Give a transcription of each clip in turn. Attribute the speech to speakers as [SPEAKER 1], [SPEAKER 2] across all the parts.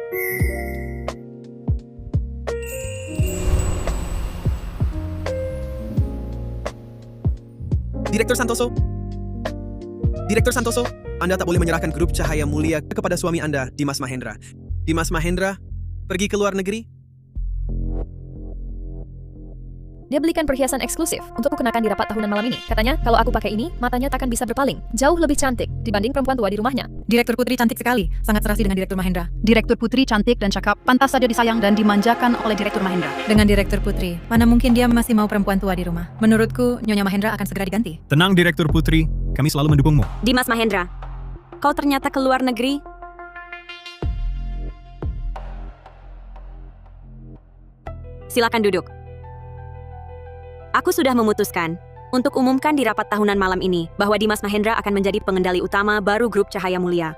[SPEAKER 1] Direktur Santoso. Direktur Santoso, Anda tak boleh menyerahkan grup Cahaya Mulia kepada suami Anda, Dimas Mahendra. Dimas Mahendra, pergi ke luar negeri.
[SPEAKER 2] Dia belikan perhiasan eksklusif untukku kenakan di rapat tahunan malam ini. Katanya, kalau aku pakai ini, matanya takkan bisa berpaling. Jauh lebih cantik dibanding perempuan tua di rumahnya.
[SPEAKER 3] Direktur Putri cantik sekali, sangat serasi dengan Direktur Mahendra.
[SPEAKER 4] Direktur Putri cantik dan cakap, pantas saja disayang dan dimanjakan oleh Direktur Mahendra.
[SPEAKER 3] Dengan Direktur Putri, mana mungkin dia masih mau perempuan tua di rumah. Menurutku, Nyonya Mahendra akan segera diganti.
[SPEAKER 5] Tenang Direktur Putri, kami selalu mendukungmu.
[SPEAKER 6] Dimas Mahendra, kau ternyata keluar negeri? Silakan duduk. Aku sudah memutuskan untuk umumkan di rapat tahunan malam ini bahwa Dimas Mahendra akan menjadi pengendali utama baru grup Cahaya Mulia.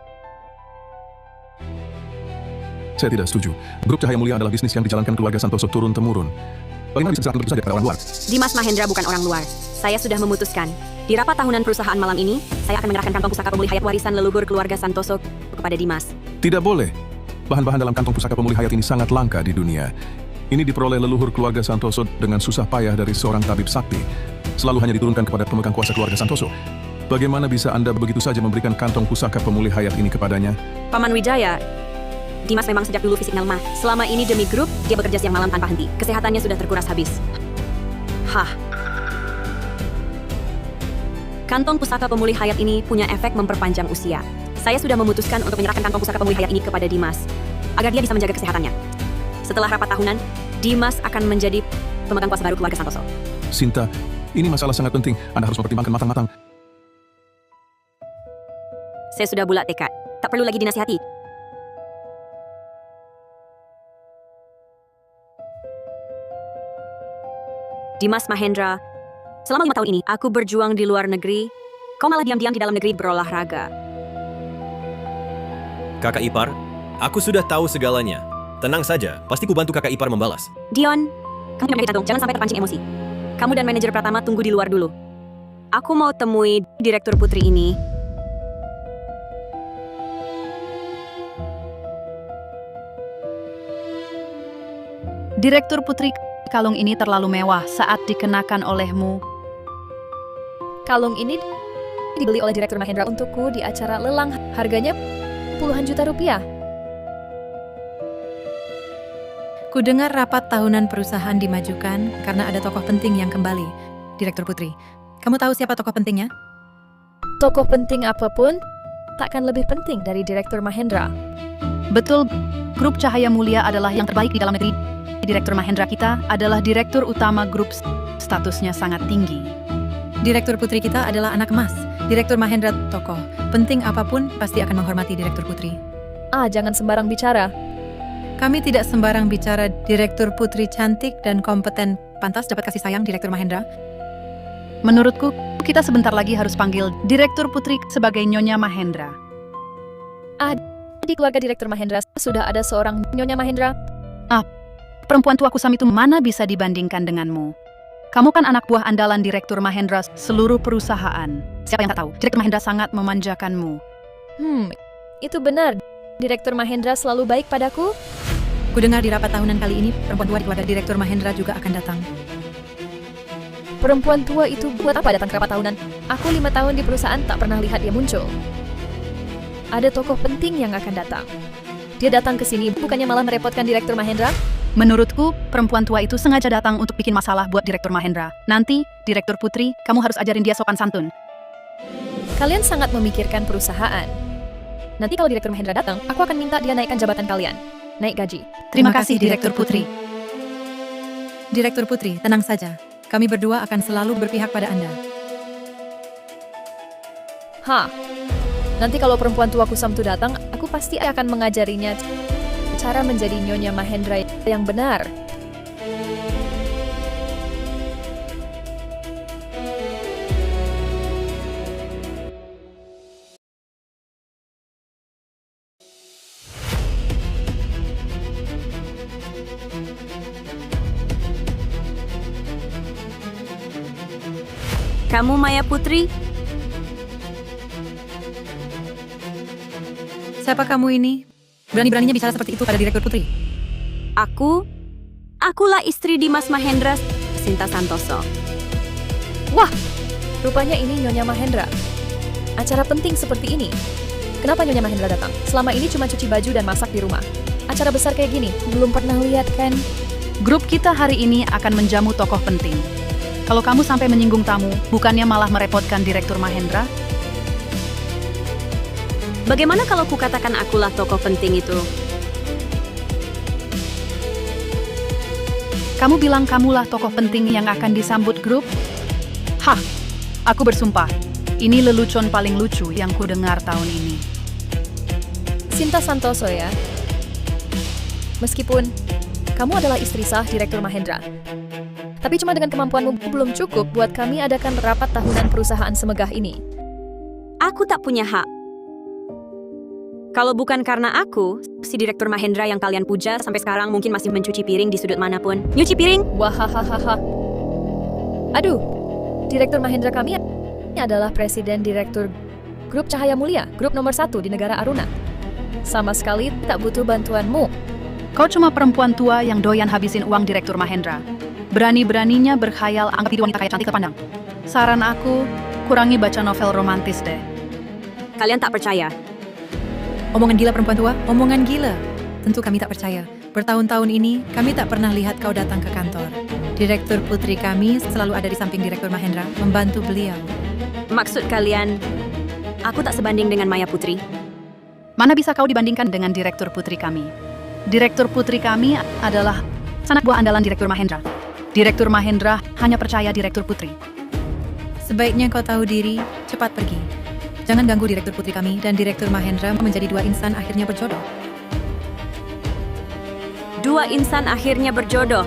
[SPEAKER 7] Saya tidak setuju. Grup Cahaya Mulia adalah bisnis yang dijalankan keluarga Santoso turun-temurun. Bagaimana bisa diserahkan begitu saja kepada orang luar?
[SPEAKER 6] Dimas Mahendra bukan orang luar. Saya sudah memutuskan. Di rapat tahunan perusahaan malam ini, saya akan menyerahkan kantong pusaka pemulih hayat warisan leluhur keluarga Santoso kepada Dimas.
[SPEAKER 7] Tidak boleh. Bahan-bahan dalam kantong pusaka pemulih hayat ini sangat langka di dunia. Ini diperoleh leluhur keluarga Santoso dengan susah payah dari seorang tabib sakti. Selalu hanya diturunkan kepada pemegang kuasa keluarga Santoso. Bagaimana bisa Anda begitu saja memberikan kantong pusaka pemulih hayat ini kepadanya?
[SPEAKER 6] Paman Wijaya, Dimas memang sejak dulu fisiknya lemah. Selama ini demi grup, dia bekerja siang malam tanpa henti. Kesehatannya sudah terkuras habis. Kantong pusaka pemulih hayat ini punya efek memperpanjang usia. Saya sudah memutuskan untuk menyerahkan kantong pusaka pemulih hayat ini kepada Dimas, agar dia bisa menjaga kesehatannya. Setelah rapat tahunan, Dimas akan menjadi pemegang kuasa baru keluarga Santoso.
[SPEAKER 7] Sinta, ini masalah sangat penting. Anda harus mempertimbangkan matang-matang.
[SPEAKER 6] Saya sudah bulat tekad. Tak perlu lagi dinasihati. Dimas Mahendra, selama 5 tahun ini, aku berjuang di luar negeri. Kau malah diam-diam di dalam negeri berolahraga.
[SPEAKER 8] Kakak ipar, aku sudah tahu segalanya. Tenang saja, pasti ku bantu kakak ipar membalas.
[SPEAKER 6] Dion, kamu jangan dong, jangan sampai terpancing emosi. Kamu dan manajer Pratama tunggu di luar dulu. Aku mau temui Direktur Putri ini.
[SPEAKER 4] Direktur Putri, kalung ini terlalu mewah saat dikenakan olehmu.
[SPEAKER 2] Kalung ini dibeli oleh Direktur Mahendra untukku di acara lelang. Harganya puluhan juta rupiah.
[SPEAKER 3] Kudengar rapat tahunan perusahaan dimajukan karena ada tokoh penting yang kembali. Direktur Putri, kamu tahu siapa tokoh pentingnya?
[SPEAKER 2] Tokoh penting apapun takkan lebih penting dari Direktur Mahendra.
[SPEAKER 4] Betul, grup Cahaya Mulia adalah yang terbaik di dalam negeri. Direktur Mahendra kita adalah direktur utama grup, statusnya sangat tinggi.
[SPEAKER 3] Direktur Putri kita adalah anak emas. Direktur Mahendra tokoh. Penting apapun pasti akan menghormati Direktur Putri.
[SPEAKER 2] Jangan sembarang bicara.
[SPEAKER 3] Kami tidak sembarang bicara. Direktur Putri cantik dan kompeten. Pantas dapat kasih sayang Direktur Mahendra.
[SPEAKER 4] Menurutku, kita sebentar lagi harus panggil Direktur Putri sebagai Nyonya Mahendra.
[SPEAKER 2] Di keluarga Direktur Mahendra sudah ada seorang Nyonya Mahendra.
[SPEAKER 4] Perempuan tua kusam itu mana bisa dibandingkan denganmu? Kamu kan anak buah andalan Direktur Mahendra seluruh perusahaan. Siapa yang tak tahu? Direktur Mahendra sangat memanjakanmu.
[SPEAKER 2] Itu benar. Direktur Mahendra selalu baik padaku.
[SPEAKER 3] Kudengar di rapat tahunan kali ini, perempuan tua di keluarga Direktur Mahendra juga akan datang.
[SPEAKER 2] Perempuan tua itu buat apa datang ke rapat tahunan? Aku 5 tahun di perusahaan tak pernah lihat dia muncul. Ada tokoh penting yang akan datang. Dia datang ke sini bukannya malah merepotkan Direktur Mahendra?
[SPEAKER 4] Menurutku, perempuan tua itu sengaja datang untuk bikin masalah buat Direktur Mahendra. Nanti, Direktur Putri, kamu harus ajarin dia sopan santun.
[SPEAKER 2] Kalian sangat memikirkan perusahaan. Nanti kalau Direktur Mahendra datang, aku akan minta dia naikkan jabatan kalian. Naik gaji.
[SPEAKER 3] Terima kasih, Direktur Putri. Direktur Putri, tenang saja. Kami berdua akan selalu berpihak pada Anda.
[SPEAKER 2] Nanti kalau perempuan tua kusam itu datang, aku pasti akan mengajarinya cara menjadi Nyonya Mahendra yang benar.
[SPEAKER 6] Kamu Maya Putri?
[SPEAKER 3] Siapa kamu ini? Berani-beraninya bicara seperti itu pada Direktur Putri.
[SPEAKER 6] Akulah istri Dimas Mahendra, Sinta Santoso.
[SPEAKER 2] Wah, rupanya ini Nyonya Mahendra. Acara penting seperti ini. Kenapa Nyonya Mahendra datang? Selama ini cuma cuci baju dan masak di rumah. Acara besar kayak gini, belum pernah lihat kan?
[SPEAKER 4] Grup kita hari ini akan menjamu tokoh penting. Kalau kamu sampai menyinggung tamu, bukannya malah merepotkan Direktur Mahendra?
[SPEAKER 6] Bagaimana kalau kukatakan akulah tokoh penting itu?
[SPEAKER 4] Kamu bilang kamulah tokoh penting yang akan disambut grup? Hah, aku bersumpah. Ini lelucon paling lucu yang kudengar tahun ini.
[SPEAKER 2] Sinta Santoso ya. Meskipun kamu adalah istri sah Direktur Mahendra. Tapi cuma dengan kemampuanmu belum cukup buat kami adakan rapat tahunan perusahaan semegah ini.
[SPEAKER 6] Aku tak punya hak. Kalau bukan karena aku, si Direktur Mahendra yang kalian puja sampai sekarang mungkin masih mencuci piring di sudut manapun. Nyuci piring?
[SPEAKER 2] Wahahaha. Aduh, Direktur Mahendra kami adalah Presiden Direktur Grup Cahaya Mulia, grup nomor 1 di negara Aruna. Sama sekali tak butuh bantuanmu.
[SPEAKER 4] Kau cuma perempuan tua yang doyan habisin uang Direktur Mahendra. Berani-beraninya berkhayal anggap diri wanita kaya cantik terpandang. Saran aku, kurangi baca novel romantis deh.
[SPEAKER 6] Kalian tak percaya.
[SPEAKER 3] Omongan gila perempuan tua, omongan gila. Tentu kami tak percaya. Bertahun-tahun ini, kami tak pernah lihat kau datang ke kantor. Direktur Putri kami selalu ada di samping Direktur Mahendra, membantu beliau.
[SPEAKER 6] Maksud kalian, aku tak sebanding dengan Maya Putri?
[SPEAKER 4] Mana bisa kau dibandingkan dengan Direktur Putri kami? Direktur Putri kami adalah sanak buah andalan Direktur Mahendra. Direktur Mahendra hanya percaya Direktur Putri.
[SPEAKER 3] Sebaiknya kau tahu diri, cepat pergi. Jangan ganggu Direktur Putri kami dan Direktur Mahendra menjadi dua insan akhirnya berjodoh.
[SPEAKER 6] Dua insan akhirnya berjodoh.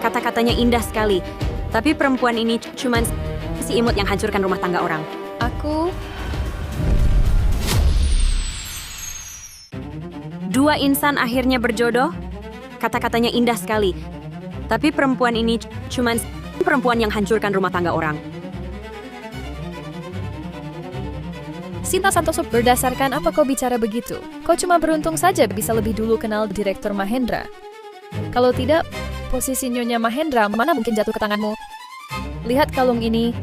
[SPEAKER 6] Kata-katanya indah sekali. Tapi perempuan ini cuman si imut yang hancurkan rumah tangga orang. Dua insan akhirnya berjodoh. Kata-katanya indah sekali. Tapi perempuan ini cuman perempuan yang hancurkan rumah tangga orang.
[SPEAKER 2] Sinta Santoso, berdasarkan apa kau bicara begitu? Kau cuma beruntung saja bisa lebih dulu kenal Direktur Mahendra. Kalau tidak, posisi Nyonya Mahendra mana mungkin jatuh ke tanganmu? Lihat kalung ini.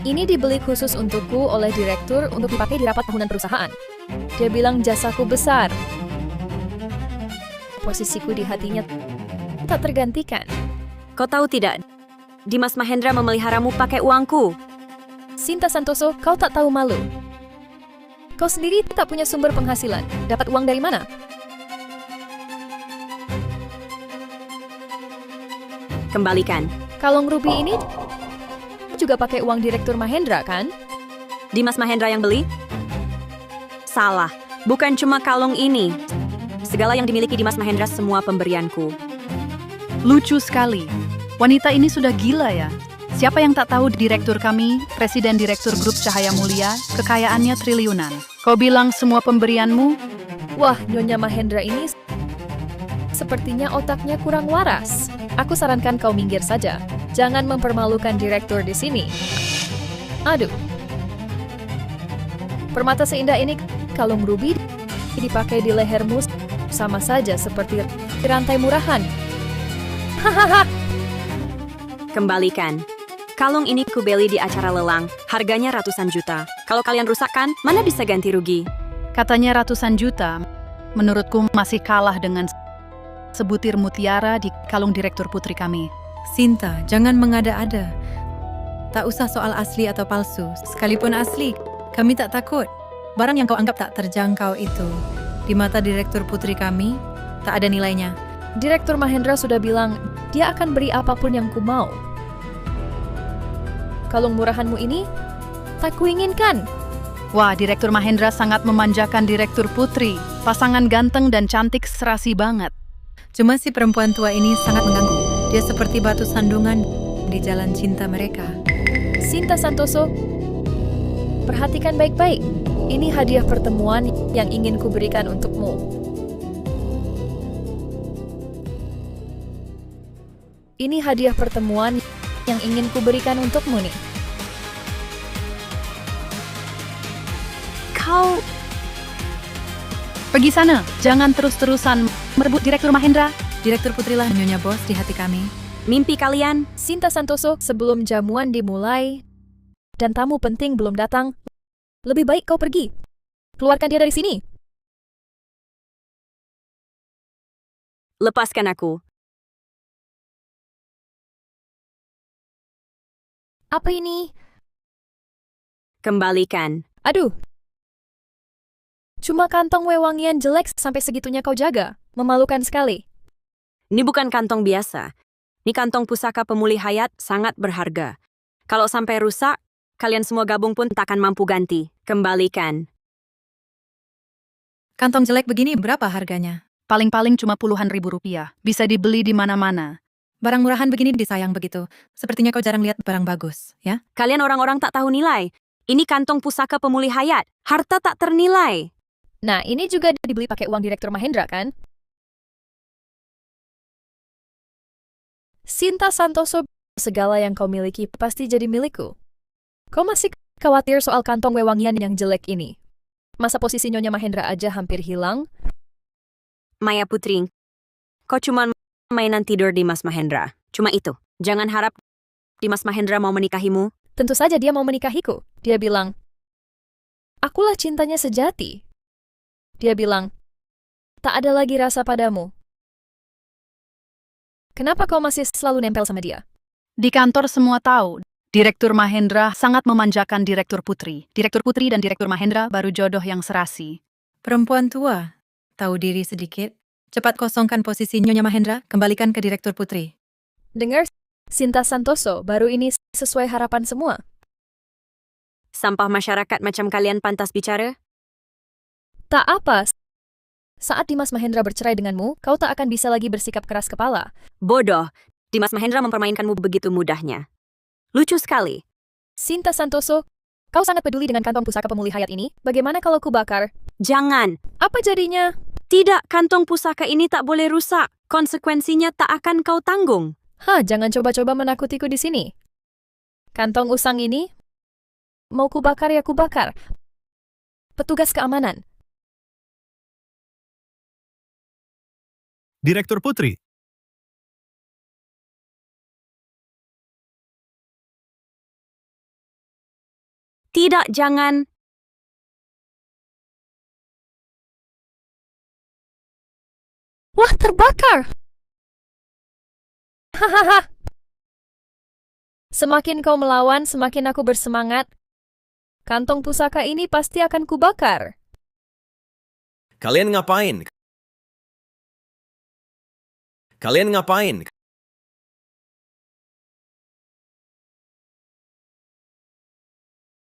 [SPEAKER 2] Ini dibeli khusus untukku oleh Direktur untuk dipakai di rapat tahunan perusahaan. Dia bilang jasaku besar. Posisiku di hatinya tak tergantikan.
[SPEAKER 6] Kau tahu tidak? Dimas Mahendra memeliharamu pakai uangku.
[SPEAKER 2] Sinta Santoso, kau tak tahu malu. Kau sendiri tak punya sumber penghasilan. Dapat uang dari mana?
[SPEAKER 6] Kembalikan.
[SPEAKER 2] Kalung ruby ini juga pakai uang Direktur Mahendra, kan?
[SPEAKER 6] Dimas Mahendra yang beli? Salah. Bukan cuma kalung ini. Segala yang dimiliki Dimas Mahendra semua pemberianku.
[SPEAKER 4] Lucu sekali. Wanita ini sudah gila ya. Siapa yang tak tahu Direktur kami, Presiden Direktur Grup Cahaya Mulia, kekayaannya triliunan. Kau bilang semua pemberianmu?
[SPEAKER 2] Wah, Nyonya Mahendra ini sepertinya otaknya kurang waras. Aku sarankan kau minggir saja. Jangan mempermalukan Direktur di sini. Aduh. Permata seindah ini, kalung ruby dipakai di lehermu sama saja seperti rantai murahan. Hahaha.
[SPEAKER 6] Kembalikan. Kalung ini kubeli di acara lelang. Harganya ratusan juta. Kalau kalian rusakkan, mana bisa ganti rugi?
[SPEAKER 4] Katanya ratusan juta. Menurutku masih kalah dengan sebutir mutiara di kalung Direktur Putri kami.
[SPEAKER 3] Sinta, jangan mengada-ada. Tak usah soal asli atau palsu. Sekalipun asli, kami tak takut. Barang yang kau anggap tak terjangkau itu, di mata Direktur Putri kami, tak ada nilainya.
[SPEAKER 2] Direktur Mahendra sudah bilang, dia akan beri apapun yang ku mau. Kalung murahanmu ini, tak kuinginkan.
[SPEAKER 4] Wah, Direktur Mahendra sangat memanjakan Direktur Putri. Pasangan ganteng dan cantik serasi banget.
[SPEAKER 3] Cuma si perempuan tua ini sangat mengganggu. Dia seperti batu sandungan di jalan cinta mereka.
[SPEAKER 2] Sinta Santoso, perhatikan baik-baik. Ini hadiah pertemuan yang ingin kuberikan untukmu. Ini hadiah pertemuan yang ingin kuberikan untukmu nih.
[SPEAKER 4] Pergi sana, jangan terus-terusan merebut Direktur Mahendra.
[SPEAKER 3] Direktur Putri lah Nyonya Bos di hati kami.
[SPEAKER 6] Mimpi kalian,
[SPEAKER 2] Sinta Santoso, sebelum jamuan dimulai dan tamu penting belum datang, lebih baik kau pergi. Keluarkan dia dari sini.
[SPEAKER 6] lepaskan aku.
[SPEAKER 2] Apa ini?
[SPEAKER 6] Kembalikan.
[SPEAKER 2] Aduh. Cuma kantong wewangian jelek sampai segitunya kau jaga. Memalukan sekali.
[SPEAKER 6] Ini bukan kantong biasa. Ini kantong pusaka pemulih hayat sangat berharga. Kalau sampai rusak, kalian semua gabung pun tak akan mampu ganti. Kembalikan.
[SPEAKER 3] Kantong jelek begini berapa harganya?
[SPEAKER 4] Paling-paling cuma puluhan ribu rupiah. Bisa dibeli di mana-mana.
[SPEAKER 3] Barang murahan begini disayang begitu. Sepertinya kau jarang lihat barang bagus, ya?
[SPEAKER 6] Kalian orang-orang tak tahu nilai. Ini kantong pusaka pemulih hayat. Harta tak ternilai.
[SPEAKER 2] Nah, ini juga dibeli pakai uang Direktur Mahendra, kan? Sinta Santoso, segala yang kau miliki pasti jadi milikku. Kau masih khawatir soal kantong wewangian yang jelek ini? Masa posisi Nyonya Mahendra aja hampir hilang?
[SPEAKER 6] Maya Putri, kau cuma mainan tidur Dimas Mahendra. Cuma itu. Jangan harap Dimas Mahendra mau menikahimu.
[SPEAKER 2] Tentu saja dia mau menikahiku. Dia bilang, akulah cintanya sejati. Dia bilang, tak ada lagi rasa padamu. Kenapa kau masih selalu nempel sama dia?
[SPEAKER 4] Di kantor semua tahu, Direktur Mahendra sangat memanjakan Direktur Putri. Direktur Putri dan Direktur Mahendra baru jodoh yang serasi.
[SPEAKER 3] Perempuan tua. Tahu diri sedikit. Cepat kosongkan posisi Nyonya Mahendra, kembalikan ke Direktur Putri.
[SPEAKER 2] Dengar, Sinta Santoso, baru ini sesuai harapan semua.
[SPEAKER 6] Sampah masyarakat macam kalian pantas bicara?
[SPEAKER 2] Tak apa. Saat Dimas Mahendra bercerai denganmu, kau tak akan bisa lagi bersikap keras kepala.
[SPEAKER 6] Bodoh. Dimas Mahendra mempermainkanmu begitu mudahnya. Lucu sekali.
[SPEAKER 2] Sinta Santoso, kau sangat peduli dengan kantong pusaka pemulih hayat ini. Bagaimana kalau ku bakar?
[SPEAKER 6] Jangan.
[SPEAKER 2] Apa jadinya?
[SPEAKER 6] Tidak, kantong pusaka ini tak boleh rusak. Konsekuensinya tak akan kau tanggung.
[SPEAKER 2] Jangan coba-coba menakutiku di sini. Kantong usang ini, mau ku bakar ya ku bakar. Petugas keamanan.
[SPEAKER 5] Direktur Putri,
[SPEAKER 6] Tidak, jangan.
[SPEAKER 2] Wah, terbakar! Hahaha. Semakin kau melawan, semakin aku bersemangat. Kantong pusaka ini pasti akan kubakar.
[SPEAKER 8] Kalian ngapain? Kalian ngapain?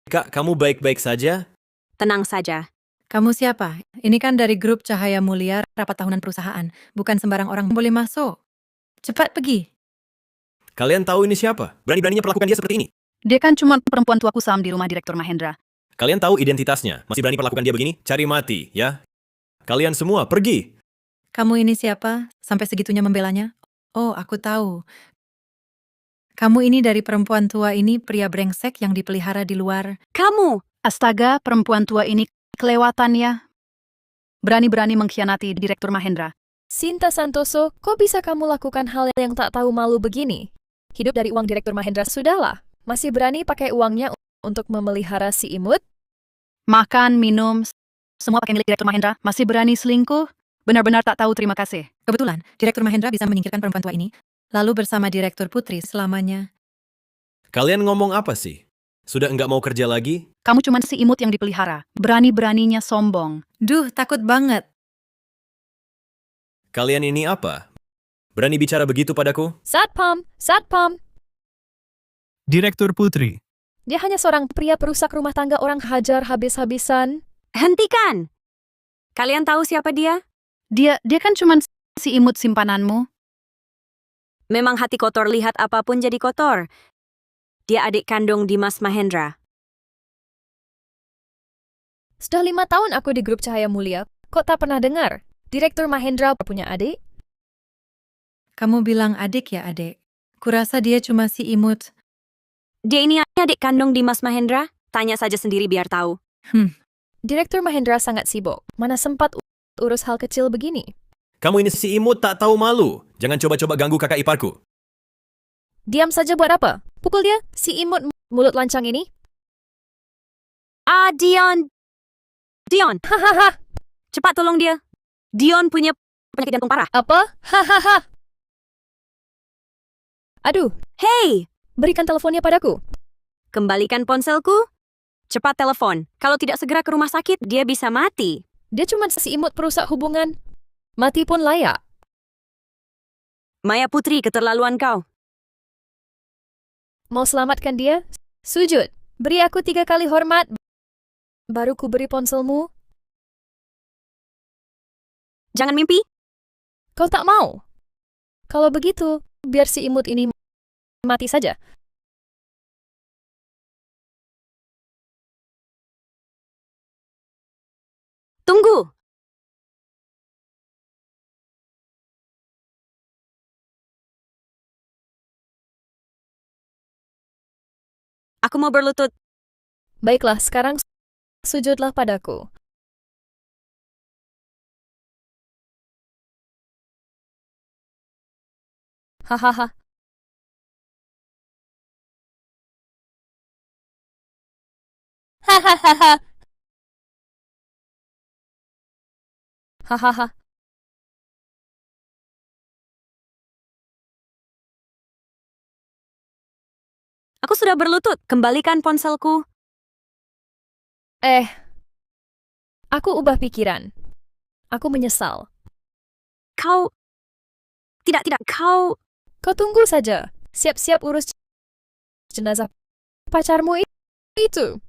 [SPEAKER 8] Kak, kamu baik-baik saja?
[SPEAKER 6] Tenang saja.
[SPEAKER 3] Kamu siapa? Ini kan dari grup Cahaya Mulia, rapat tahunan perusahaan. Bukan sembarang orang boleh masuk. Cepat pergi.
[SPEAKER 8] Kalian tahu ini siapa? Berani-beraninya perlakukan dia seperti ini.
[SPEAKER 4] Dia kan cuma perempuan tua kusam di rumah Direktur Mahendra.
[SPEAKER 8] Kalian tahu identitasnya. Masih berani perlakukan dia begini? Cari mati, ya? Kalian semua, pergi!
[SPEAKER 3] Kamu ini siapa? Sampai segitunya membelanya? Oh, aku tahu. Kamu ini dari perempuan tua ini, pria brengsek yang dipelihara di luar.
[SPEAKER 6] Kamu!
[SPEAKER 4] Astaga, perempuan tua ini kelewatannya. Berani-berani mengkhianati Direktur Mahendra.
[SPEAKER 2] Sinta Santoso, kok bisa kamu lakukan hal yang tak tahu malu begini? Hidup dari uang Direktur Mahendra sudahlah. Masih berani pakai uangnya untuk memelihara si imut?
[SPEAKER 4] Makan, minum, semua pakai milik Direktur Mahendra. Masih berani selingkuh? Benar-benar tak tahu terima kasih.
[SPEAKER 3] Kebetulan, Direktur Mahendra bisa menyingkirkan perempuan tua ini, lalu bersama Direktur Putri selamanya.
[SPEAKER 8] Kalian ngomong apa sih? Sudah enggak mau kerja lagi?
[SPEAKER 4] Kamu cuma si imut yang dipelihara. Berani-beraninya sombong.
[SPEAKER 3] Duh, takut banget.
[SPEAKER 8] Kalian ini apa? Berani bicara begitu padaku?
[SPEAKER 2] Satpam! Satpam!
[SPEAKER 5] Direktur Putri,
[SPEAKER 2] Dia hanya seorang pria perusak rumah tangga orang hajar habis-habisan.
[SPEAKER 6] Hentikan! Kalian tahu siapa dia?
[SPEAKER 4] Dia kan cuma si imut simpananmu.
[SPEAKER 6] Memang hati kotor lihat apapun jadi kotor. Dia adik kandung Dimas Mahendra.
[SPEAKER 2] Sudah 5 tahun aku di grup Cahaya Mulia, kok tak pernah dengar? Direktur Mahendra punya adik?
[SPEAKER 3] Kamu bilang adik ya, adik? Kurasa dia cuma si imut.
[SPEAKER 6] Dia ini adik kandung Dimas Mahendra? Tanya saja sendiri biar tahu.
[SPEAKER 2] Direktur Mahendra sangat sibuk. Mana sempat urus hal kecil begini.
[SPEAKER 8] Kamu ini si imut tak tahu malu. Jangan coba-coba ganggu kakak iparku.
[SPEAKER 2] Diam saja buat apa? Pukul dia, si imut mulut lancang ini.
[SPEAKER 6] Dion. Dion,
[SPEAKER 2] Hahaha.
[SPEAKER 6] cepat tolong dia. Dion punya penyakit jantung parah.
[SPEAKER 2] Apa? Hahaha. Aduh,
[SPEAKER 6] Hei,
[SPEAKER 2] berikan teleponnya padaku.
[SPEAKER 6] kembalikan ponselku. Cepat telepon. Kalau tidak segera ke rumah sakit, dia bisa mati.
[SPEAKER 2] Dia cuma si imut perusak hubungan. Mati pun layak.
[SPEAKER 6] Maya Putri, keterlaluan kau.
[SPEAKER 2] Mau selamatkan dia? Sujud. Beri aku 3 kali hormat. Baru ku beri ponselmu.
[SPEAKER 6] Jangan mimpi.
[SPEAKER 2] Kau tak mau? Kalau begitu, biar si imut ini mati saja.
[SPEAKER 6] Tunggu. Aku mau berlutut.
[SPEAKER 2] Baiklah, sekarang sujudlah padaku. Hahaha. Hahaha. Hahaha.
[SPEAKER 6] Aku sudah berlutut. Kembalikan ponselku.
[SPEAKER 2] Aku ubah pikiran. Aku menyesal.
[SPEAKER 6] Kau... Tidak, kau...
[SPEAKER 2] Kau tunggu saja. Siap-siap urus jenazah pacarmu itu.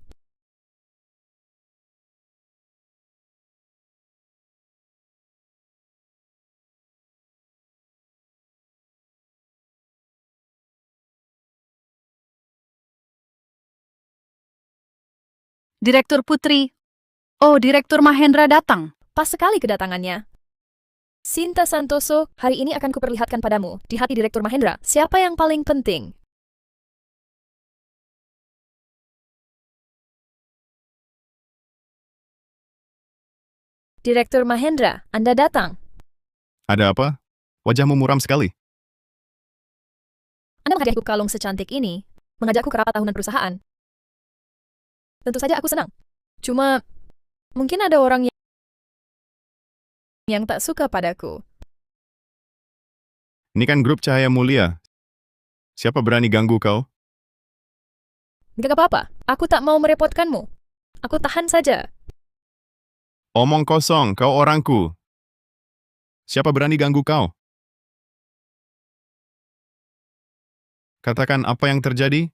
[SPEAKER 4] Direktur Putri. Oh, Direktur Mahendra datang.
[SPEAKER 2] Pas sekali kedatangannya. Sinta Santoso, hari ini akan kuperlihatkan padamu, di hati Direktur Mahendra, siapa yang paling penting. Direktur Mahendra, Anda datang.
[SPEAKER 7] Ada apa? Wajahmu muram sekali.
[SPEAKER 2] Anda menghadiahku kalung secantik ini, mengajakku ke rapat tahunan perusahaan. Tentu saja aku senang. Cuma, mungkin ada orang yang tak suka padaku.
[SPEAKER 7] Ini kan grup Cahaya Mulia. Siapa berani ganggu kau?
[SPEAKER 2] Gak apa-apa, aku tak mau merepotkanmu. Aku tahan saja.
[SPEAKER 7] Omong kosong, kau orangku. Siapa berani ganggu kau? Katakan apa yang terjadi?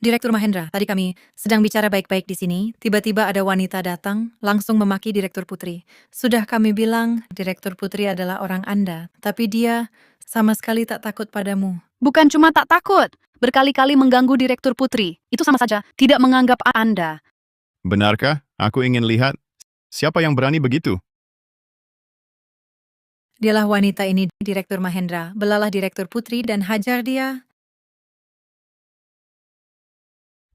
[SPEAKER 3] Direktur Mahendra, tadi kami sedang bicara baik-baik di sini. Tiba-tiba ada wanita datang, langsung memaki Direktur Putri. Sudah kami bilang, Direktur Putri adalah orang Anda. Tapi dia sama sekali tak takut padamu.
[SPEAKER 4] Bukan cuma tak takut, berkali-kali mengganggu Direktur Putri. Itu sama saja, tidak menganggap Anda.
[SPEAKER 7] Benarkah? Aku ingin lihat. Siapa yang berani begitu?
[SPEAKER 3] Dialah wanita ini, Direktur Mahendra. Belalah Direktur Putri dan hajar dia.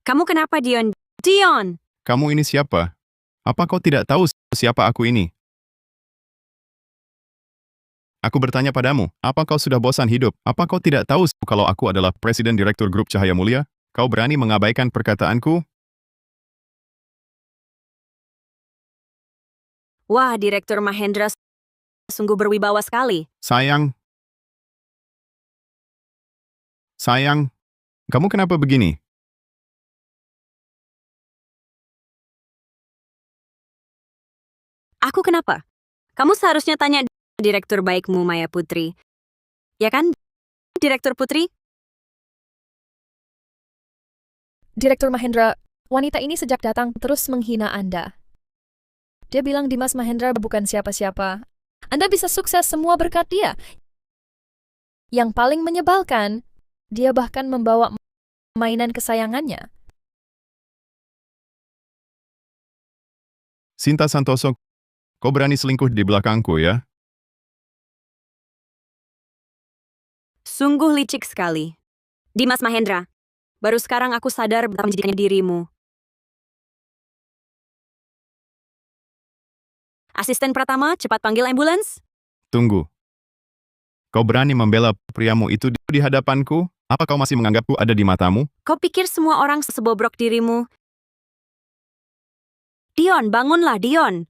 [SPEAKER 6] Kamu kenapa, Dion? Dion!
[SPEAKER 7] Kamu ini siapa? Apa kau tidak tahu siapa aku ini? Aku bertanya padamu, apa kau sudah bosan hidup? Apa kau tidak tahu kalau aku adalah Presiden Direktur Grup Cahaya Mulia? Kau berani mengabaikan perkataanku?
[SPEAKER 6] Wah, Direktur Mahendra sungguh berwibawa sekali.
[SPEAKER 7] Sayang, kamu kenapa begini?
[SPEAKER 6] Aku kenapa? Kamu seharusnya tanya Direktur baikmu, Maya Putri. Ya kan, Direktur Putri?
[SPEAKER 2] Direktur Mahendra, wanita ini sejak datang terus menghina Anda. Dia bilang Dimas Mahendra bukan siapa-siapa. Anda bisa sukses semua berkat dia. Yang paling menyebalkan, dia bahkan membawa mainan kesayangannya.
[SPEAKER 7] Sinta Santoso, kau berani selingkuh di belakangku ya?
[SPEAKER 6] Sungguh licik sekali. Dimas Mahendra, baru sekarang aku sadar betapa menjadikannya dirimu. Asisten Pratama, cepat panggil ambulans.
[SPEAKER 9] Tunggu. Kau berani membela priamu itu di hadapanku? Apa kau masih menganggapku ada di matamu?
[SPEAKER 6] Kau pikir semua orang sebobrok dirimu? Dion, bangunlah, Dion.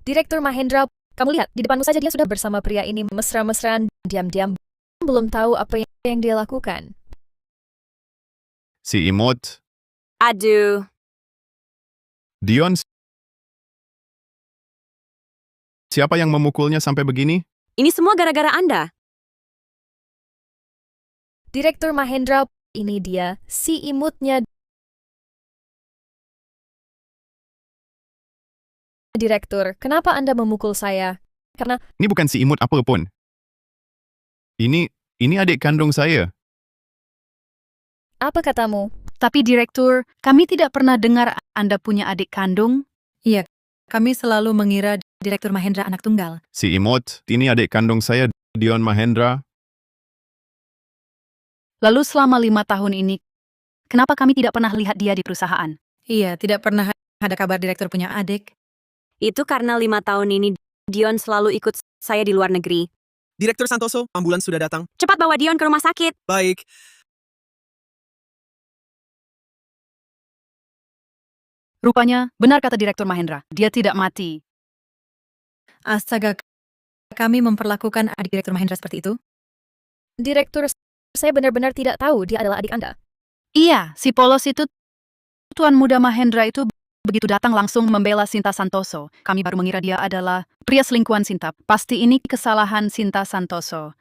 [SPEAKER 2] Direktur Mahendra, kamu lihat, di depanmu saja dia sudah bersama pria ini mesra-mesraan, diam-diam. Belum tahu apa yang dia lakukan.
[SPEAKER 9] Si imut,
[SPEAKER 6] Aduh,
[SPEAKER 9] Dion. Siapa yang memukulnya sampai begini?
[SPEAKER 6] ini semua gara-gara Anda.
[SPEAKER 2] Direktur Mahendra, ini dia, si imutnya. Direktur, kenapa Anda memukul saya? Karena
[SPEAKER 9] Ini bukan si imut apapun. Ini adik kandung saya.
[SPEAKER 2] apa katamu?
[SPEAKER 4] Tapi Direktur, kami tidak pernah dengar Anda punya adik kandung.
[SPEAKER 3] Iya, kami selalu mengira Direktur Mahendra anak tunggal.
[SPEAKER 9] Si imut, ini adik kandung saya, Dion Mahendra.
[SPEAKER 4] Lalu selama 5 tahun ini, kenapa kami tidak pernah lihat dia di perusahaan?
[SPEAKER 3] Iya, tidak pernah ada kabar Direktur punya adik.
[SPEAKER 6] Itu karena 5 tahun ini Dion selalu ikut saya di luar negeri.
[SPEAKER 1] Direktur Santoso, ambulans sudah datang.
[SPEAKER 6] Cepat bawa Dion ke rumah sakit.
[SPEAKER 1] Baik.
[SPEAKER 4] Rupanya, benar kata Direktur Mahendra, dia tidak mati.
[SPEAKER 3] Astaga, kami memperlakukan adik Direktur Mahendra seperti itu?
[SPEAKER 2] Direktur, saya benar-benar tidak tahu dia adalah adik Anda.
[SPEAKER 4] Iya, si polos itu, Tuan Muda Mahendra itu begitu datang langsung membela Sinta Santoso. Kami baru mengira dia adalah pria selingkuhan Sinta. Pasti ini kesalahan Sinta Santoso.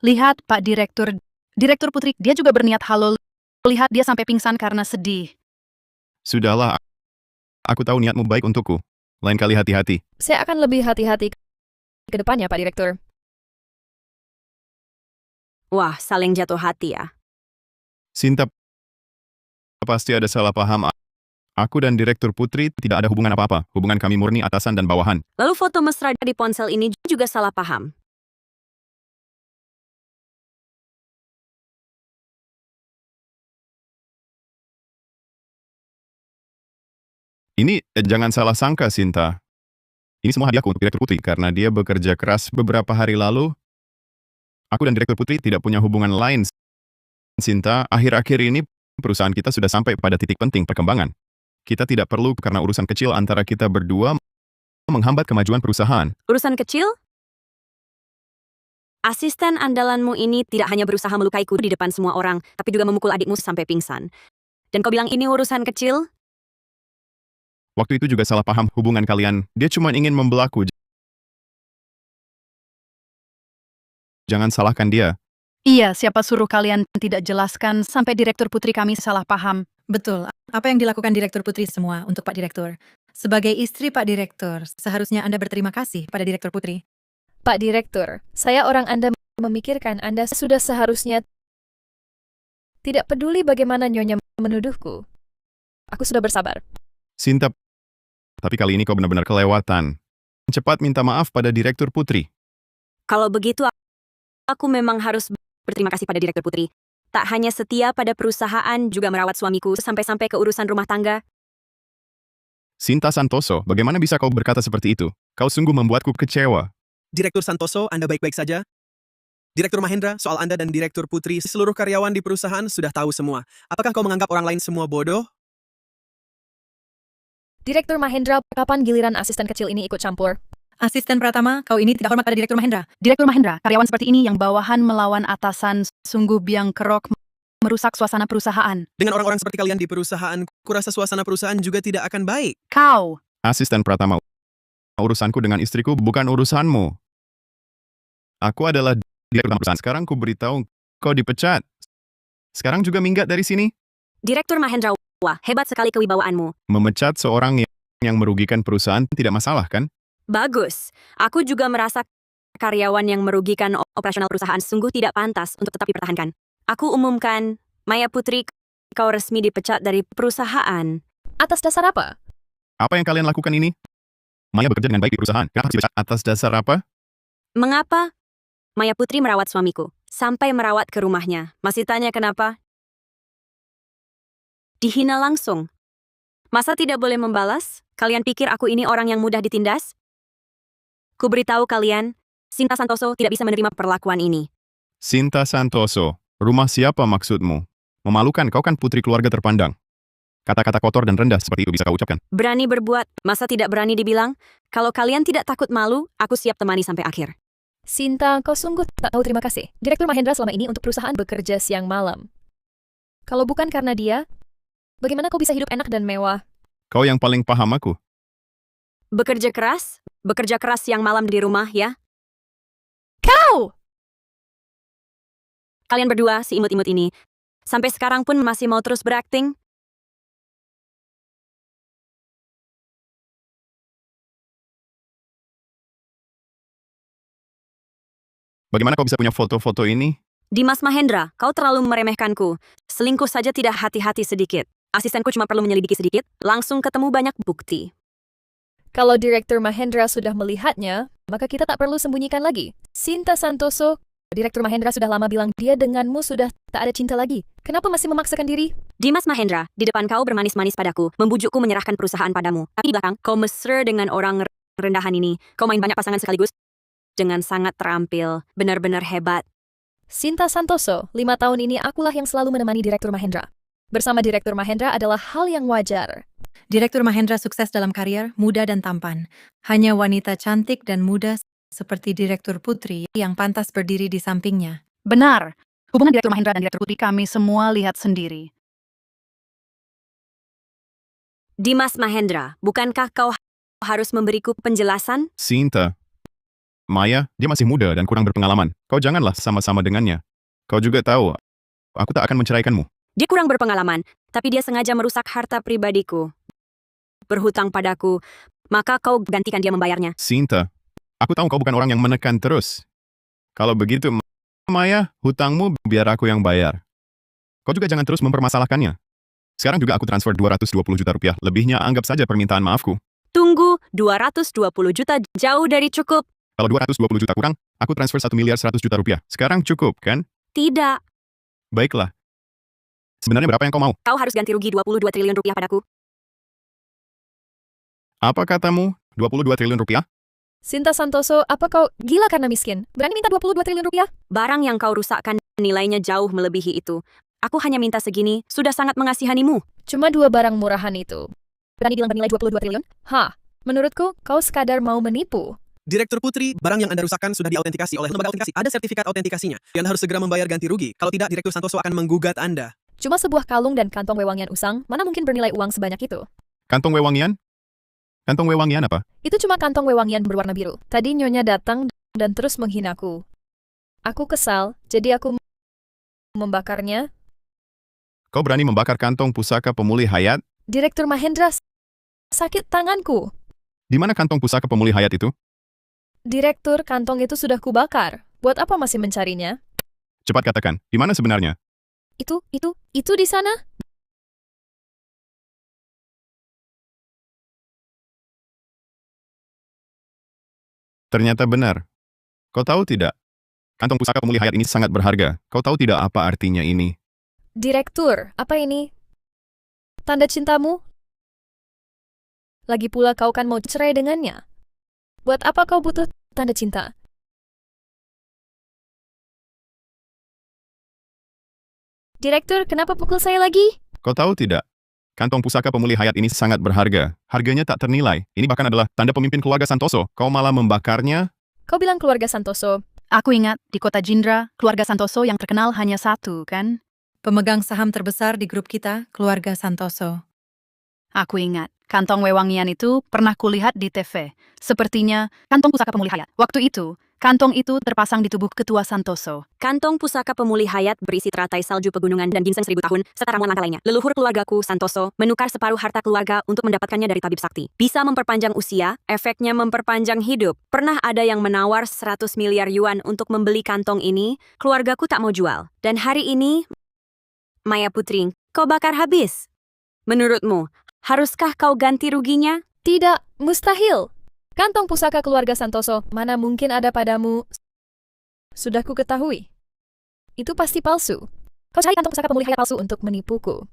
[SPEAKER 4] Lihat, Pak Direktur. Direktur Putri, dia juga berniat halo. Lihat dia sampai pingsan karena sedih.
[SPEAKER 9] Sudahlah, aku tahu niatmu baik untukku. Lain kali hati-hati.
[SPEAKER 2] Saya akan lebih hati-hati ke depannya, Pak Direktur.
[SPEAKER 6] Wah, saling jatuh hati ya.
[SPEAKER 9] Sinta, pasti ada salah paham. Aku dan Direktur Putri tidak ada hubungan apa-apa. Hubungan kami murni atasan dan bawahan.
[SPEAKER 6] Lalu foto mesra di ponsel ini juga salah paham.
[SPEAKER 9] Ini jangan salah sangka, Sinta. Ini semua hadiahku untuk Direktur Putri karena dia bekerja keras beberapa hari lalu. Aku dan Direktur Putri tidak punya hubungan lain. Sinta, akhir-akhir ini perusahaan kita sudah sampai pada titik penting perkembangan. Kita tidak perlu karena urusan kecil antara kita berdua menghambat kemajuan perusahaan.
[SPEAKER 6] Urusan kecil? Asisten andalanmu ini tidak hanya berusaha melukaiku di depan semua orang, tapi juga memukul adikmu sampai pingsan. Dan kau bilang ini urusan kecil?
[SPEAKER 9] Waktu itu juga salah paham hubungan kalian. Dia cuma ingin membelaku. Jangan salahkan dia.
[SPEAKER 4] Iya, siapa suruh kalian tidak jelaskan sampai Direktur Putri kami salah paham.
[SPEAKER 3] Betul. Apa yang dilakukan Direktur Putri semua untuk Pak Direktur? Sebagai istri Pak Direktur, seharusnya Anda berterima kasih pada Direktur Putri.
[SPEAKER 2] Pak Direktur, saya orang Anda memikirkan Anda sudah seharusnya tidak peduli bagaimana Nyonya menuduhku. Aku sudah bersabar.
[SPEAKER 9] Sinta, tapi kali ini kau benar-benar kelewatan. Cepat minta maaf pada Direktur Putri.
[SPEAKER 6] Kalau begitu, aku memang harus berterima kasih pada Direktur Putri. Tak hanya setia pada perusahaan, juga merawat suamiku sampai-sampai ke urusan rumah tangga.
[SPEAKER 9] Sinta Santoso, bagaimana bisa kau berkata seperti itu? Kau sungguh membuatku kecewa.
[SPEAKER 1] Direktur Santoso, Anda baik-baik saja? Direktur Mahendra, soal Anda dan Direktur Putri, seluruh karyawan di perusahaan sudah tahu semua. Apakah kau menganggap orang lain semua bodoh?
[SPEAKER 2] Direktur Mahendra, kapan giliran asisten kecil ini ikut campur?
[SPEAKER 3] Asisten Pratama, kau ini tidak hormat pada Direktur Mahendra.
[SPEAKER 4] Direktur Mahendra, karyawan seperti ini yang bawahan melawan atasan sungguh biang kerok merusak suasana perusahaan.
[SPEAKER 1] Dengan orang-orang seperti kalian di perusahaan, kurasa suasana perusahaan juga tidak akan baik.
[SPEAKER 4] Kau,
[SPEAKER 9] Asisten Pratama, urusanku dengan istriku bukan urusanmu. Aku adalah direktur perusahaan. Sekarang ku beritahu, kau dipecat. Sekarang juga minggat dari sini.
[SPEAKER 6] Direktur Mahendra, wah, hebat sekali kewibawaanmu.
[SPEAKER 9] Memecat seorang yang merugikan perusahaan tidak masalah, kan?
[SPEAKER 6] Bagus. Aku juga merasa karyawan yang merugikan operasional perusahaan sungguh tidak pantas untuk tetap dipertahankan. Aku umumkan, Maya Putri, kau resmi dipecat dari perusahaan.
[SPEAKER 2] Atas dasar apa?
[SPEAKER 9] Apa yang kalian lakukan ini? Maya bekerja dengan baik di perusahaan. Kenapa harus dipecat? Atas dasar apa?
[SPEAKER 6] Mengapa? Maya Putri merawat suamiku, sampai merawat ke rumahnya. Masih tanya kenapa? Dihina langsung. Masa tidak boleh membalas? Kalian pikir aku ini orang yang mudah ditindas? Ku beritahu kalian, Sinta Santoso tidak bisa menerima perlakuan ini.
[SPEAKER 9] Sinta Santoso, rumah siapa maksudmu? Memalukan, kau kan putri keluarga terpandang. Kata-kata kotor dan rendah seperti itu bisa kau ucapkan.
[SPEAKER 6] Berani berbuat, masa tidak berani dibilang? Kalau kalian tidak takut malu, aku siap temani sampai akhir.
[SPEAKER 2] Sinta, kau sungguh tak tahu terima kasih. Direktur Mahendra selama ini untuk perusahaan bekerja siang malam. Kalau bukan karena dia, bagaimana kau bisa hidup enak dan mewah?
[SPEAKER 9] Kau yang paling paham aku.
[SPEAKER 6] Bekerja keras siang malam di rumah ya.
[SPEAKER 2] Kau!
[SPEAKER 6] Kalian berdua si imut-imut ini, sampai sekarang pun masih mau terus berakting?
[SPEAKER 9] Bagaimana kau bisa punya foto-foto ini?
[SPEAKER 6] Dimas Mahendra, kau terlalu meremehkanku. Selingkuh saja tidak hati-hati sedikit. Asistenku cuma perlu menyelidiki sedikit, langsung ketemu banyak bukti.
[SPEAKER 2] Kalau Direktur Mahendra sudah melihatnya, maka kita tak perlu sembunyikan lagi. Sinta Santoso, Direktur Mahendra sudah lama bilang dia denganmu sudah tak ada cinta lagi. Kenapa masih memaksakan diri?
[SPEAKER 6] Dimas Mahendra, di depan kau bermanis-manis padaku, membujukku menyerahkan perusahaan padamu. Tapi di belakang, kau mesra dengan orang rendahan ini. Kau main banyak pasangan sekaligus. Dengan sangat terampil, benar-benar hebat.
[SPEAKER 2] Sinta Santoso, 5 tahun ini akulah yang selalu menemani Direktur Mahendra. Bersama Direktur Mahendra adalah hal yang wajar.
[SPEAKER 3] Direktur Mahendra sukses dalam karier, muda dan tampan. Hanya wanita cantik dan muda seperti Direktur Putri yang pantas berdiri di sampingnya.
[SPEAKER 4] Benar. Hubungan Direktur Mahendra dan Direktur Putri kami semua lihat sendiri.
[SPEAKER 6] Dimas Mahendra, bukankah kau harus memberiku penjelasan?
[SPEAKER 9] Sinta. Maya, dia masih muda dan kurang berpengalaman. Kau janganlah sama-sama dengannya. Kau juga tahu, aku tak akan menceraikanmu.
[SPEAKER 6] Dia kurang berpengalaman, tapi dia sengaja merusak harta pribadiku. Berhutang padaku, maka kau gantikan dia membayarnya.
[SPEAKER 9] Sinta, aku tahu kau bukan orang yang menekan terus. Kalau begitu, Maya, hutangmu biar aku yang bayar. Kau juga jangan terus mempermasalahkannya. Sekarang juga aku transfer 220 juta rupiah. Lebihnya anggap saja permintaan maafku.
[SPEAKER 6] Tunggu, 220 juta jauh dari cukup.
[SPEAKER 9] Kalau 220 juta kurang, aku transfer 1 miliar 100 juta rupiah. Sekarang cukup, kan?
[SPEAKER 6] Tidak.
[SPEAKER 9] Baiklah. Sebenarnya berapa yang kau mau?
[SPEAKER 6] Kau harus ganti rugi 22 triliun rupiah padaku.
[SPEAKER 9] Apa katamu? 22 triliun rupiah?
[SPEAKER 2] Sinta Santoso, apa kau gila karena miskin? Berani minta 22 triliun rupiah?
[SPEAKER 6] Barang yang kau rusakkan nilainya jauh melebihi itu. Aku hanya minta segini, sudah sangat mengasihanimu.
[SPEAKER 2] Cuma 2 barang murahan itu. Berani bilang bernilai 22 triliun? Hah, menurutku kau sekadar mau menipu.
[SPEAKER 1] Direktur Putri, barang yang Anda rusakkan sudah diautentikasi oleh lembaga autentikasi. Ada sertifikat autentikasinya. Anda harus segera membayar ganti rugi. Kalau tidak, Direktur Santoso akan menggugat Anda.
[SPEAKER 2] Cuma sebuah kalung dan kantong wewangian usang, mana mungkin bernilai uang sebanyak itu?
[SPEAKER 9] Kantong wewangian? Kantong wewangian apa?
[SPEAKER 2] Itu cuma kantong wewangian berwarna biru. Tadi nyonya datang dan terus menghinaku. Aku kesal, jadi aku membakarnya.
[SPEAKER 9] Kau berani membakar kantong pusaka pemulih hayat?
[SPEAKER 2] Direktur Mahendra, sakit tanganku.
[SPEAKER 9] Di mana kantong pusaka pemulih hayat itu?
[SPEAKER 2] Direktur, kantong itu sudah kubakar. Buat apa masih mencarinya?
[SPEAKER 9] Cepat katakan, di mana sebenarnya?
[SPEAKER 2] Itu di sana?
[SPEAKER 9] Ternyata benar. Kau tahu tidak? Kantong pusaka pemulih hayat ini sangat berharga. Kau tahu tidak apa artinya ini?
[SPEAKER 2] Direktur, apa ini? Tanda cintamu? Lagi pula kau kan mau cerai dengannya. Buat apa kau butuh tanda cinta? Direktur, kenapa pukul saya lagi?
[SPEAKER 9] Kau tahu tidak? Kantong pusaka pemulih hayat ini sangat berharga. Harganya tak ternilai. Ini bahkan adalah tanda pemimpin keluarga Santoso. Kau malah membakarnya?
[SPEAKER 2] Kau bilang keluarga Santoso.
[SPEAKER 4] Aku ingat, di kota Jindra, keluarga Santoso yang terkenal hanya satu, kan?
[SPEAKER 3] Pemegang saham terbesar di grup kita, keluarga Santoso.
[SPEAKER 4] Aku ingat, kantong wewangian itu pernah kulihat di TV. Sepertinya kantong pusaka pemulih hayat. Waktu itu, kantong itu terpasang di tubuh ketua Santoso.
[SPEAKER 6] Kantong pusaka pemulih hayat berisi teratai salju pegunungan dan ginseng 1000 tahun, serta ramuan langka lainnya. Leluhur keluargaku, Santoso, menukar separuh harta keluarga untuk mendapatkannya dari tabib sakti. Bisa memperpanjang usia, efeknya memperpanjang hidup. Pernah ada yang menawar 100 miliar yuan untuk membeli kantong ini, keluargaku tak mau jual. Dan hari ini, Maya Putri, kau bakar habis. Menurutmu, haruskah kau ganti ruginya?
[SPEAKER 2] Tidak, mustahil. Kantong pusaka keluarga Santoso, mana mungkin ada padamu? Sudah ku ketahui. Itu pasti palsu. Kau cari kantong pusaka pemulih hayat palsu untuk menipuku.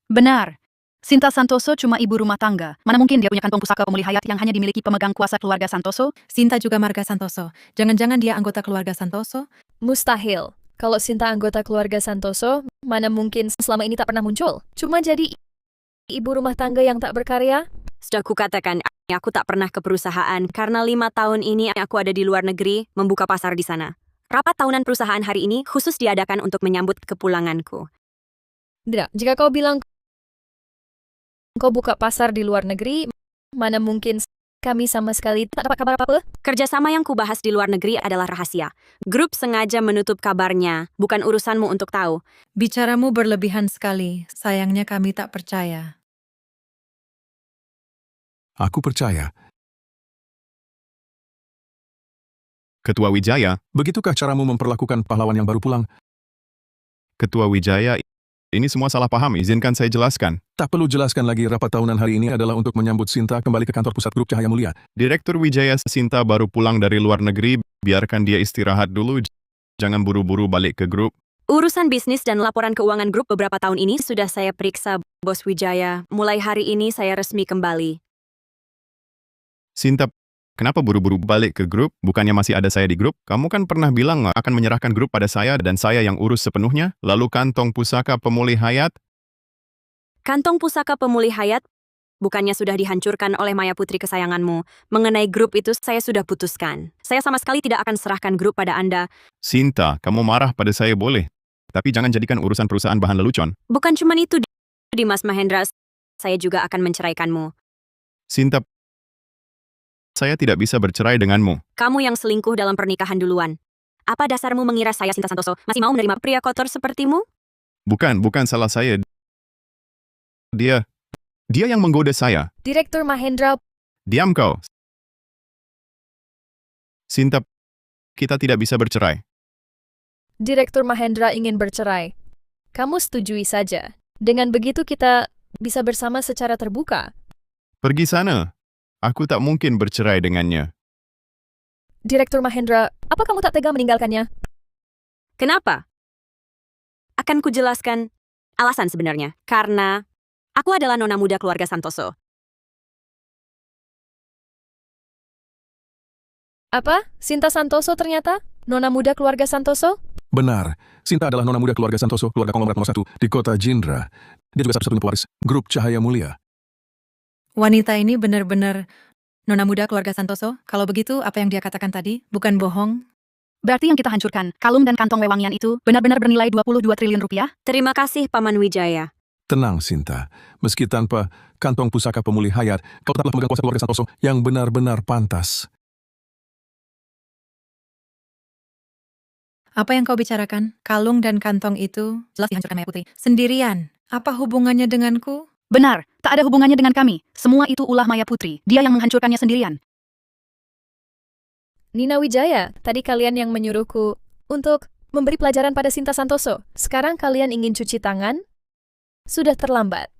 [SPEAKER 4] Benar. Sinta Santoso cuma ibu rumah tangga. Mana mungkin dia punya kantong pusaka pemulih hayat yang hanya dimiliki pemegang kuasa keluarga Santoso?
[SPEAKER 3] Sinta juga marga Santoso. Jangan-jangan dia anggota keluarga Santoso?
[SPEAKER 2] Mustahil. Kalau Sinta anggota keluarga Santoso, mana mungkin selama ini tak pernah muncul. Cuma jadi ibu rumah tangga yang tak berkarya?
[SPEAKER 6] Sudah kukatakan, aku tak pernah ke perusahaan karena 5 tahun ini aku ada di luar negeri membuka pasar di sana. Rapat tahunan perusahaan hari ini khusus diadakan untuk menyambut kepulanganku.
[SPEAKER 2] Tidak, jika kau bilang kau buka pasar di luar negeri, mana mungkin kami sama sekali tak dapat kabar apa-apa?
[SPEAKER 6] Kerjasama yang kubahas di luar negeri adalah rahasia. Grup sengaja menutup kabarnya, bukan urusanmu untuk tahu.
[SPEAKER 3] Bicaramu berlebihan sekali. Sayangnya kami tak percaya.
[SPEAKER 7] Aku percaya.
[SPEAKER 9] Ketua Wijaya,
[SPEAKER 7] Begitukah caramu memperlakukan pahlawan yang baru pulang?
[SPEAKER 9] Ketua Wijaya, ini semua salah paham. Izinkan saya jelaskan.
[SPEAKER 7] Tak perlu jelaskan lagi, rapat tahunan hari ini adalah untuk menyambut Sinta kembali ke kantor pusat grup Cahaya Mulia.
[SPEAKER 9] Direktur Wijaya Sinta baru pulang dari luar negeri. Biarkan dia istirahat dulu. Jangan buru-buru balik ke grup.
[SPEAKER 6] Urusan bisnis dan laporan keuangan grup beberapa tahun ini sudah saya periksa, Bos Wijaya. Mulai hari ini saya resmi kembali.
[SPEAKER 9] Sinta, kenapa buru-buru balik ke grup? Bukannya masih ada saya di grup? Kamu kan pernah bilang akan menyerahkan grup pada saya dan saya yang urus sepenuhnya. Lalu kantong pusaka pemulih hayat?
[SPEAKER 6] Kantong pusaka pemulih hayat bukannya sudah dihancurkan oleh Maya Putri kesayanganmu. Mengenai grup itu saya sudah putuskan. Saya sama sekali tidak akan serahkan grup pada Anda.
[SPEAKER 9] Sinta, kamu marah pada saya boleh. Tapi jangan jadikan urusan perusahaan bahan lelucon.
[SPEAKER 6] Bukan cuma itu, Dimas Mahendra. Saya juga akan menceraikanmu.
[SPEAKER 9] Sinta, saya tidak bisa bercerai denganmu.
[SPEAKER 6] Kamu yang selingkuh dalam pernikahan duluan. Apa dasarmu mengira saya, Sinta Santoso, masih mau menerima pria kotor sepertimu?
[SPEAKER 9] Bukan salah saya. Dia yang menggoda saya.
[SPEAKER 2] Direktur Mahendra,
[SPEAKER 9] Diam kau. Sinta, kita tidak bisa bercerai.
[SPEAKER 2] Direktur Mahendra ingin bercerai. Kamu setujui saja. Dengan begitu kita bisa bersama secara terbuka.
[SPEAKER 9] Pergi sana. Aku tak mungkin bercerai dengannya.
[SPEAKER 2] Direktur Mahendra, apa kamu tak tega meninggalkannya?
[SPEAKER 6] Kenapa? Akan kujelaskan alasan sebenarnya. Karena aku adalah nona muda keluarga Santoso.
[SPEAKER 2] Apa? Sinta Santoso ternyata? Nona muda keluarga Santoso?
[SPEAKER 7] Benar, Sinta adalah nona muda keluarga Santoso, keluarga konglomerat nomor 1 di kota Jindra. Dia juga satu-satunya pewaris grup Cahaya Mulia.
[SPEAKER 3] Wanita ini benar-benar nona muda keluarga Santoso. Kalau begitu, apa yang dia katakan tadi bukan bohong?
[SPEAKER 4] Berarti yang kita hancurkan, kalung dan kantong wewangian itu benar-benar bernilai 22 triliun rupiah?
[SPEAKER 6] Terima kasih, Paman Wijaya.
[SPEAKER 7] Tenang, Sinta. Meski tanpa kantong pusaka pemulih hayat, kau tetaplah pemegang kuasa keluarga Santoso yang benar-benar pantas.
[SPEAKER 3] Apa yang kau bicarakan? Kalung dan kantong itu jelas dihancurkan Maya Putri. Sendirian. Apa hubungannya denganku?
[SPEAKER 4] Benar, tak ada hubungannya dengan kami. Semua itu ulah Maya Putri. Dia yang menghancurkannya sendirian.
[SPEAKER 2] Nina Wijaya, tadi kalian yang menyuruhku untuk memberi pelajaran pada Sinta Santoso. Sekarang kalian ingin cuci tangan? Sudah terlambat.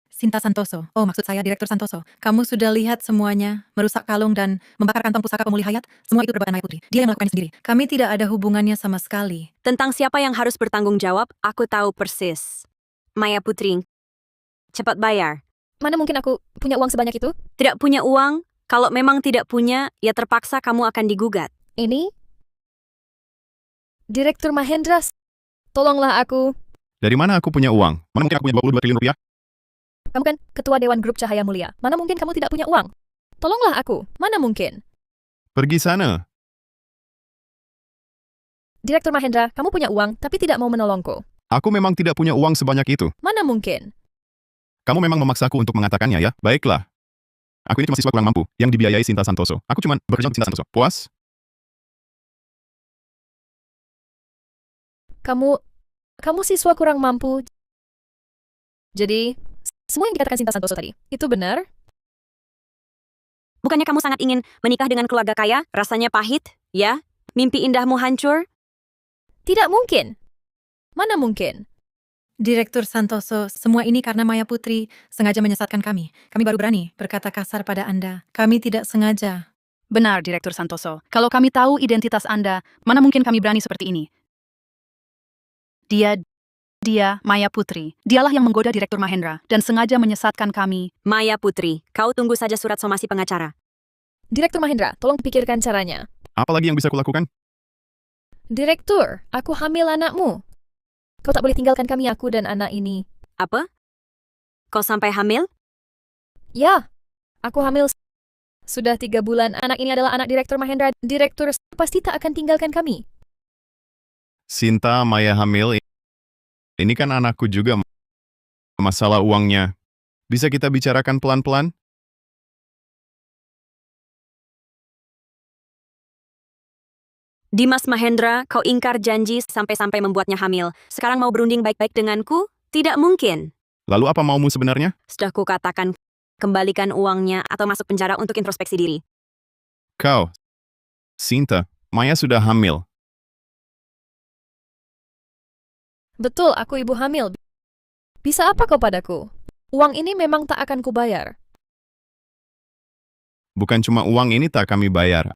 [SPEAKER 3] Sinta Santoso. Oh, maksud saya Direktur Santoso. Kamu sudah lihat semuanya, merusak kalung dan membakar kantong pusaka pemulih hayat. Semua itu perbuatan Maya Putri. Dia yang melakukannya sendiri. Kami tidak ada hubungannya sama sekali.
[SPEAKER 6] Tentang siapa yang harus bertanggung jawab, aku tahu persis. Maya Putri, cepat bayar.
[SPEAKER 2] Mana mungkin aku punya uang sebanyak itu?
[SPEAKER 6] Tidak punya uang? Kalau memang tidak punya, ya terpaksa kamu akan digugat.
[SPEAKER 2] Ini? Direktur Mahendra, tolonglah aku.
[SPEAKER 9] Dari mana aku punya uang? Mana mungkin aku punya 22 triliun rupiah?
[SPEAKER 2] Kamu kan ketua Dewan Grup Cahaya Mulia. Mana mungkin kamu tidak punya uang? Tolonglah aku. Mana mungkin?
[SPEAKER 9] Pergi sana.
[SPEAKER 2] Direktur Mahendra, kamu punya uang tapi tidak mau menolongku.
[SPEAKER 9] Aku memang tidak punya uang sebanyak itu.
[SPEAKER 2] Mana mungkin?
[SPEAKER 9] Kamu memang memaksaku untuk mengatakannya ya? Baiklah. Aku ini cuma siswa kurang mampu yang dibiayai Sinta Santoso. Aku cuma bekerja untuk Sinta Santoso. Puas?
[SPEAKER 2] Kamu siswa kurang mampu. Jadi, semua yang dikatakan Sinta Santoso tadi, itu benar?
[SPEAKER 6] Bukannya kamu sangat ingin menikah dengan keluarga kaya? Rasanya pahit, ya? Mimpi indahmu hancur?
[SPEAKER 2] Tidak mungkin. Mana mungkin?
[SPEAKER 3] Direktur Santoso, semua ini karena Maya Putri sengaja menyesatkan kami. Kami baru berani berkata kasar pada Anda. Kami tidak sengaja.
[SPEAKER 4] Benar, Direktur Santoso. Kalau kami tahu identitas Anda, mana mungkin kami berani seperti ini? Dia Dia, Maya Putri. Dialah yang menggoda Direktur Mahendra dan sengaja menyesatkan kami.
[SPEAKER 6] Maya Putri, kau tunggu saja surat somasi pengacara.
[SPEAKER 2] Direktur Mahendra, tolong pikirkan caranya.
[SPEAKER 9] Apa lagi yang bisa kulakukan?
[SPEAKER 2] Direktur, aku hamil anakmu. Kau tak boleh tinggalkan kami, aku dan anak ini.
[SPEAKER 6] Apa? Kau sampai hamil?
[SPEAKER 2] Ya, aku hamil. Sudah 3 bulan, anak ini adalah anak Direktur Mahendra. Direktur pasti tak akan tinggalkan kami.
[SPEAKER 9] Sinta, Maya hamil. Ini kan anakku juga. Masalah uangnya. Bisa kita bicarakan pelan-pelan?
[SPEAKER 6] Dimas Mahendra, kau ingkar janji sampai-sampai membuatnya hamil. Sekarang mau berunding baik-baik denganku? Tidak mungkin.
[SPEAKER 9] Lalu apa maumu sebenarnya?
[SPEAKER 6] Sudah kukatakan, kembalikan uangnya atau masuk penjara untuk introspeksi diri.
[SPEAKER 9] Kau, Sinta, Maya sudah hamil.
[SPEAKER 2] Betul, aku ibu hamil. Bisa apa kau padaku? Uang ini memang tak akan kubayar.
[SPEAKER 9] Bukan cuma uang ini tak kami bayar.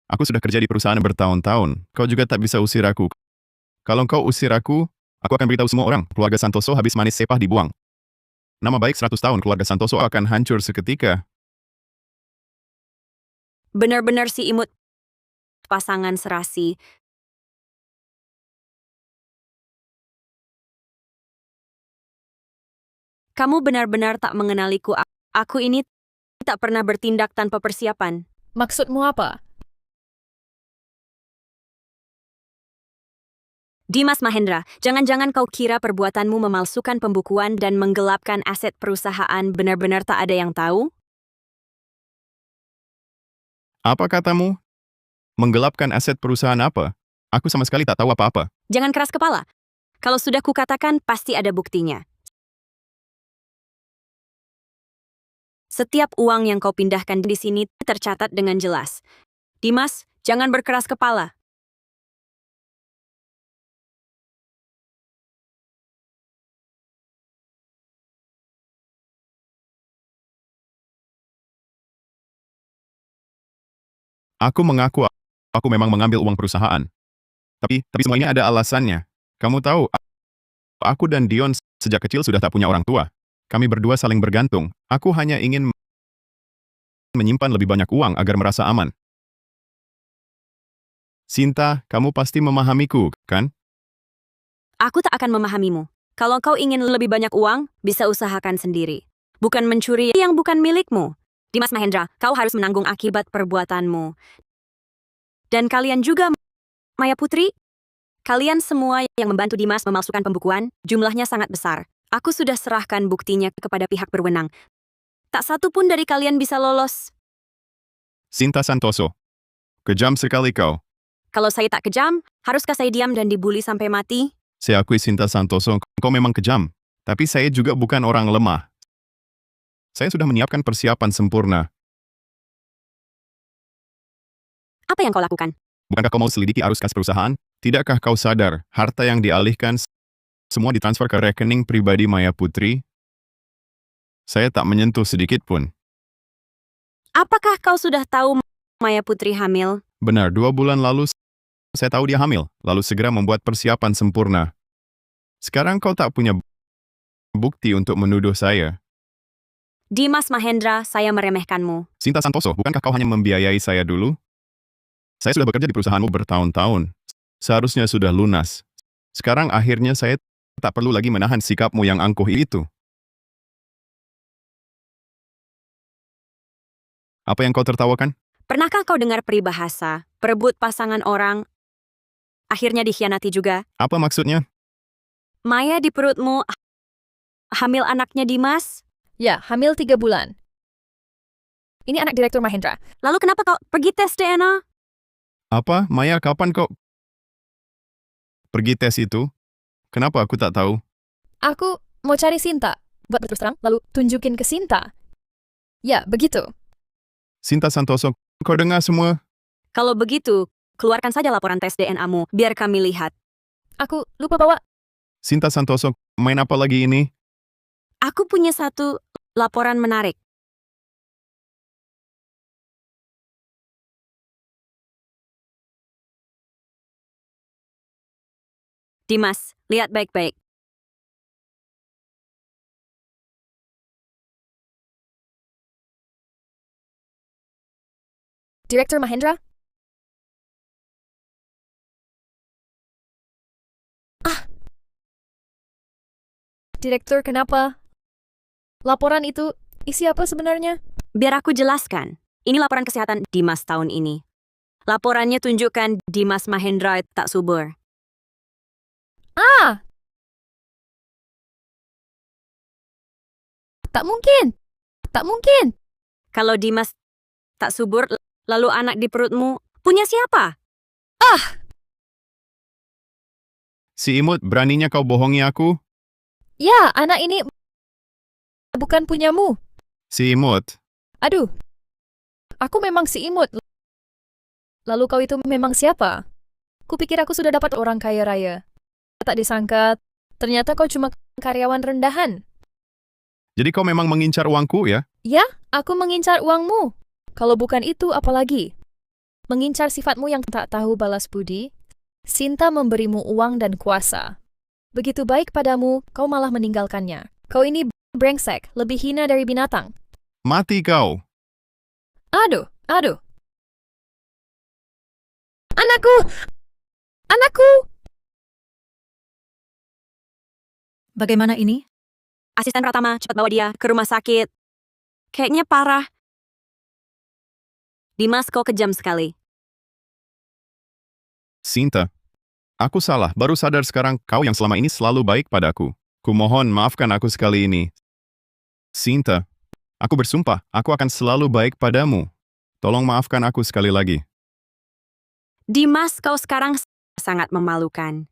[SPEAKER 9] Aku sudah kerja di perusahaan bertahun-tahun. Kau juga tak bisa usir aku. Kalau kau usir aku akan beritahu semua orang. Keluarga Santoso habis manis sepah dibuang. Nama baik 100 tahun keluarga Santoso akan hancur seketika.
[SPEAKER 6] Benar-benar si imut pasangan serasi. Kamu benar-benar tak mengenaliku. Aku ini tak pernah bertindak tanpa persiapan.
[SPEAKER 2] Maksudmu apa?
[SPEAKER 6] Dimas Mahendra, jangan-jangan kau kira perbuatanmu memalsukan pembukuan dan menggelapkan aset perusahaan benar-benar tak ada yang tahu?
[SPEAKER 9] Apa katamu? Menggelapkan aset perusahaan apa? Aku sama sekali tak tahu apa-apa.
[SPEAKER 6] Jangan keras kepala. Kalau sudah kukatakan, pasti ada buktinya. Setiap uang yang kau pindahkan di sini tercatat dengan jelas. Dimas, jangan berkeras kepala.
[SPEAKER 9] Aku mengaku aku memang mengambil uang perusahaan. Tapi semua ini ada alasannya. Kamu tahu, aku dan Dion sejak kecil sudah tak punya orang tua. Kami berdua saling bergantung. Aku hanya ingin menyimpan lebih banyak uang agar merasa aman. Sinta, kamu pasti memahamiku, kan?
[SPEAKER 6] Aku tak akan memahamimu. Kalau kau ingin lebih banyak uang, bisa usahakan sendiri. Bukan mencuri yang bukan milikmu. Dimas Mahendra, kau harus menanggung akibat perbuatanmu. Dan kalian juga, Maya Putri, kalian semua yang membantu Dimas memalsukan pembukuan, jumlahnya sangat besar. Aku sudah serahkan buktinya kepada pihak berwenang. Tak satu pun dari kalian bisa lolos.
[SPEAKER 9] Sinta Santoso, kejam sekali kau.
[SPEAKER 6] Kalau saya tak kejam, haruskah saya diam dan dibully sampai mati?
[SPEAKER 9] Saya akui Sinta Santoso, kau memang kejam. Tapi saya juga bukan orang lemah. Saya sudah menyiapkan persiapan sempurna.
[SPEAKER 6] Apa yang kau lakukan?
[SPEAKER 9] Bukankah kau mau selidiki arus kas perusahaan? Tidakkah kau sadar, harta yang dialihkan semua ditransfer ke rekening pribadi Maya Putri? Saya tak menyentuh sedikit pun.
[SPEAKER 6] Apakah kau sudah tahu Maya Putri hamil?
[SPEAKER 9] Benar, 2 bulan lalu saya tahu dia hamil, lalu segera membuat persiapan sempurna. Sekarang kau tak punya bukti untuk menuduh saya.
[SPEAKER 6] Dimas Mahendra, saya meremehkanmu.
[SPEAKER 9] Sinta Santoso, bukankah kau hanya membiayai saya dulu? Saya sudah bekerja di perusahaanmu bertahun-tahun. Seharusnya sudah lunas. Sekarang akhirnya saya tak perlu lagi menahan sikapmu yang angkuh itu. Apa yang kau tertawakan?
[SPEAKER 6] Pernahkah kau dengar peribahasa, perebut pasangan orang, akhirnya dikhianati juga?
[SPEAKER 9] Apa maksudnya?
[SPEAKER 6] Maya di perutmu, hamil anaknya Dimas?
[SPEAKER 2] Ya, hamil 3 bulan. Ini anak Direktur Mahendra.
[SPEAKER 6] Lalu kenapa kau pergi tes DNA?
[SPEAKER 9] Apa? Maya, kapan kau pergi tes itu? Kenapa aku tak tahu?
[SPEAKER 2] Aku mau cari Sinta. Buat berterus terang, lalu tunjukin ke Sinta. Ya, begitu.
[SPEAKER 9] Sinta Santoso, kau dengar semua?
[SPEAKER 6] Kalau begitu, keluarkan saja laporan tes DNA-mu, biar kami lihat.
[SPEAKER 2] Aku lupa bawa.
[SPEAKER 9] Sinta Santoso, main apa lagi ini?
[SPEAKER 6] Aku punya satu laporan menarik. Dimas, lihat baik-baik.
[SPEAKER 2] Direktur Mahendra? Direktur, kenapa? Laporan itu isi apa sebenarnya?
[SPEAKER 6] Biar aku jelaskan. Ini laporan kesehatan Dimas tahun ini. Laporannya tunjukkan Dimas Mahendra tak subur.
[SPEAKER 2] Ah! Tak mungkin! Tak mungkin!
[SPEAKER 6] Kalau Dimas tak subur, lalu anak di perutmu punya siapa?
[SPEAKER 9] Si imut, beraninya kau bohongi aku?
[SPEAKER 2] Ya, anak ini bukan punyamu.
[SPEAKER 9] Si imut,
[SPEAKER 2] Aduh, aku memang si imut. Lalu kau itu memang siapa? Kupikir aku sudah dapat orang kaya raya. Tak disangka, ternyata kau cuma karyawan rendahan.
[SPEAKER 9] jadi kau memang mengincar uangku ya?
[SPEAKER 2] Ya, aku mengincar uangmu. Kalau bukan itu, apalagi? Mengincar sifatmu yang tak tahu balas budi, Sinta memberimu uang dan kuasa. Begitu baik padamu, kau malah meninggalkannya. Kau ini brengsek, lebih hina dari binatang.
[SPEAKER 9] Mati kau!
[SPEAKER 2] Aduh, aduh. Anakku! Anakku!
[SPEAKER 3] Bagaimana ini?
[SPEAKER 6] Asisten Pratama, cepat bawa dia ke rumah sakit. Kayaknya parah. Dimas, kau kejam sekali.
[SPEAKER 9] Sinta, aku salah, baru sadar sekarang kau yang selama ini selalu baik padaku. Kumohon maafkan aku sekali ini. Sinta, aku bersumpah, aku akan selalu baik padamu. Tolong maafkan aku sekali lagi.
[SPEAKER 6] Dimas, kau sekarang sangat memalukan.